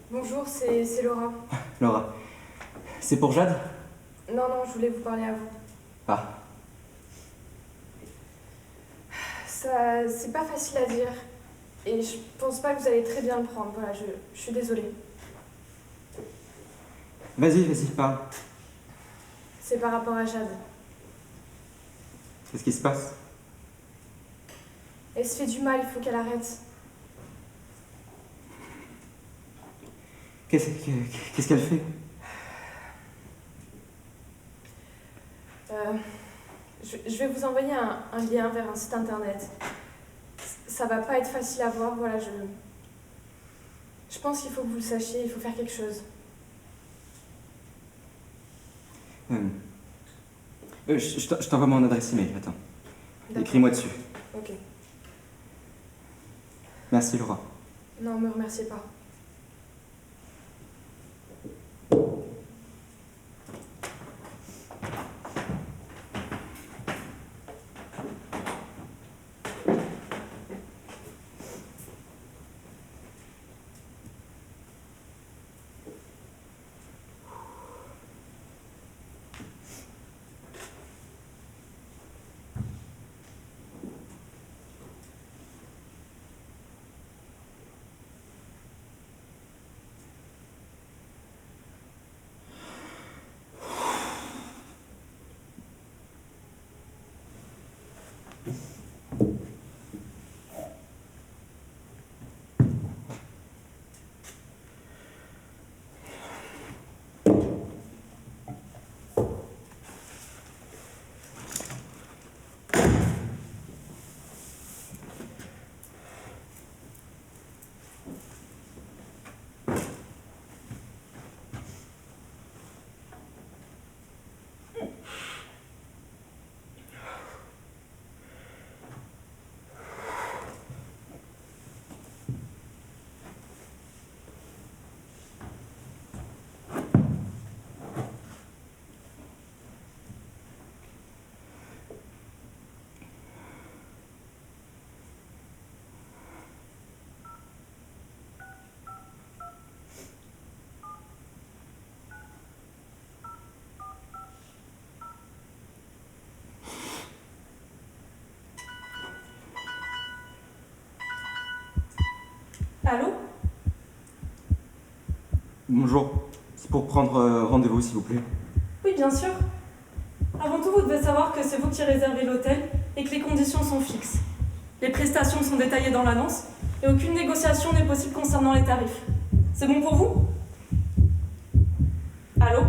Bonjour, c'est Laura. Laura. C'est pour Jade? Non, je voulais vous parler à vous. Ah. Ça, c'est pas facile à dire. Et je pense pas que vous allez très bien le prendre. Voilà, je suis désolée. Vas-y, parle. C'est par rapport à Jade. Qu'est-ce qui se passe? Elle se fait du mal, il faut qu'elle arrête. Qu'est-ce qu'elle fait? Je vais vous envoyer un lien vers un site internet. Ça va pas être facile à voir, voilà, je pense qu'il faut que vous le sachiez, il faut faire quelque chose. Je t'envoie mon adresse email, attends. D'accord. Écris-moi dessus. Ok. Merci Laura. Non, me remerciez pas. Allô? Bonjour. C'est pour prendre rendez-vous, s'il vous plaît. Oui, bien sûr. Avant tout, vous devez savoir que c'est vous qui réservez l'hôtel et que les conditions sont fixes. Les prestations sont détaillées dans l'annonce et aucune négociation n'est possible concernant les tarifs. C'est bon pour vous? Allô?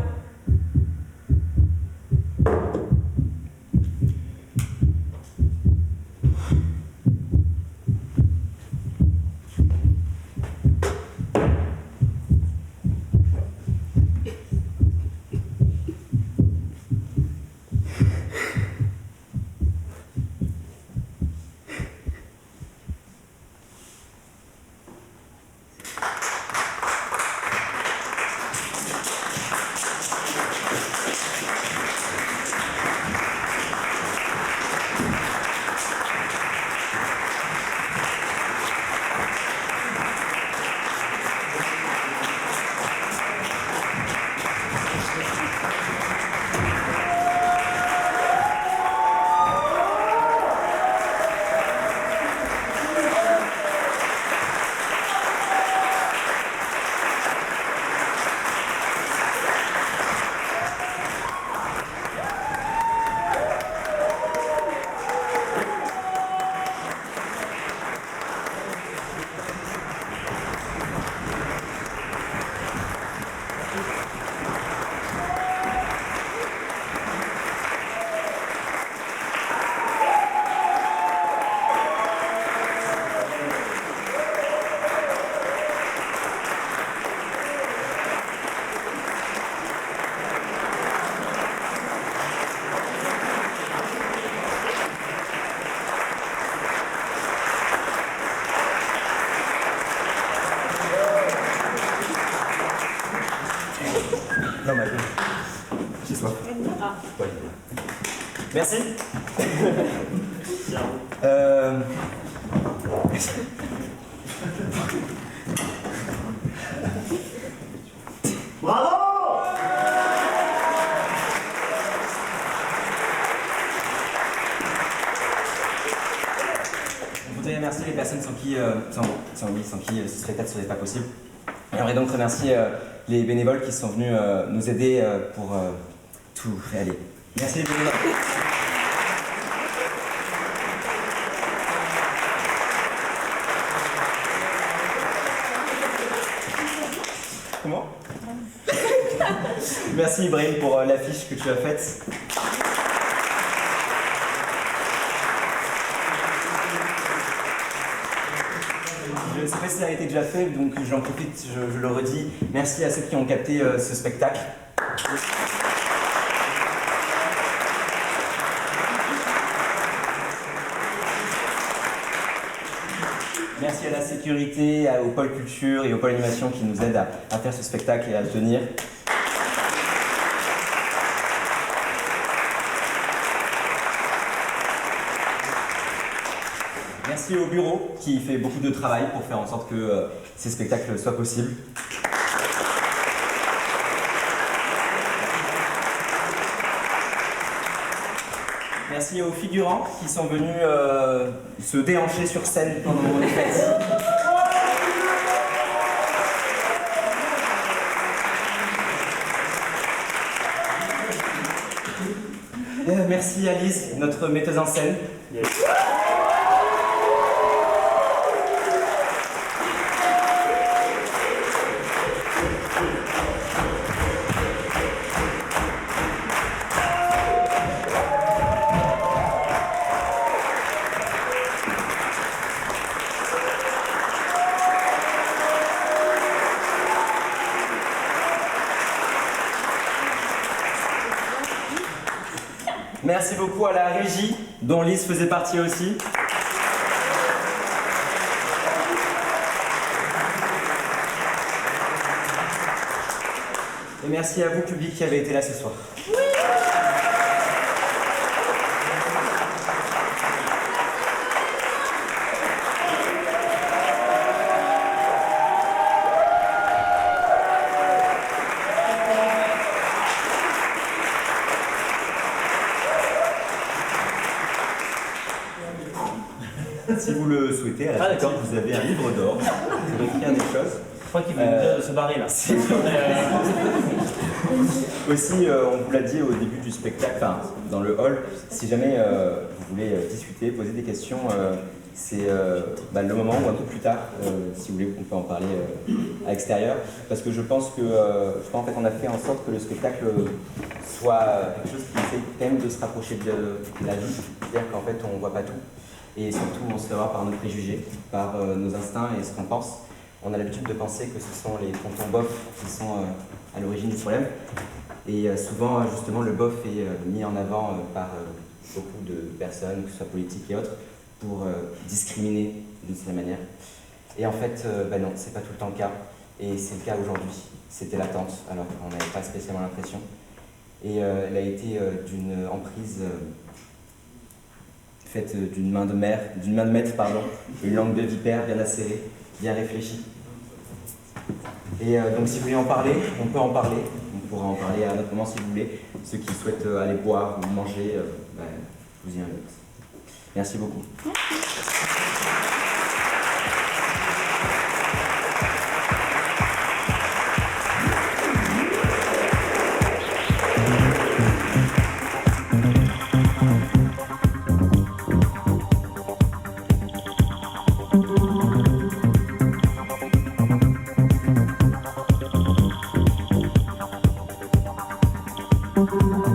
Merci. Bravo! Je voudrais remercier les personnes sans qui ce spectacle ne serait pas possible. J'aimerais donc remercier les bénévoles qui sont venus nous aider pour tout réaliser. Merci les bénévoles. Comment? Merci Ibrahim pour l'affiche que tu as faite. Je ne sais pas si ça a été déjà fait, donc j'en profite, je le redis. Merci à ceux qui ont capté ce spectacle. Merci à la sécurité, au pôle culture et au pôle animation qui nous aident à faire ce spectacle et à le tenir. Merci au bureau qui fait beaucoup de travail pour faire en sorte que ces spectacles soient possibles. Merci aux figurants qui sont venus se déhancher sur scène pendant les fêtes. Merci Alice, notre metteuse en scène. Merci beaucoup à la régie, dont Lise faisait partie aussi. Et merci à vous, public, qui avez été là ce soir. Si vous le souhaitez, à la sortie, vous avez un livre d'or pour écrire des choses. Je crois qu'il veut nous dire de se barrer là. Aussi, on vous l'a dit au début du spectacle, enfin, dans le hall, si jamais vous voulez discuter, poser des questions, c'est le moment ou un peu plus tard, si vous voulez, qu'on peut en parler à l'extérieur. Parce que je pense que, en fait, on a fait en sorte que le spectacle soit quelque chose qui essaie quand même de se rapprocher de la vie. C'est-à-dire qu'en fait, on ne voit pas tout. Et surtout, on se fait voir par nos préjugés, par nos instincts et ce qu'on pense. On a l'habitude de penser que ce sont les tontons bof qui sont à l'origine du problème. Et souvent, justement, le bof est mis en avant par beaucoup de personnes, que ce soit politiques et autres, pour discriminer d'une certaine manière. Et en fait, non, c'est pas tout le temps le cas. Et c'est le cas aujourd'hui. C'était latente, alors qu'on n'avait pas spécialement l'impression. Et elle a été d'une emprise faite d'une main de maître, une langue de vipère bien acérée, bien réfléchie. Et donc si vous voulez en parler, on peut en parler. On pourra en parler à un autre moment si vous voulez. Ceux qui souhaitent aller boire ou manger, je vous y invite. Merci beaucoup. Thank you.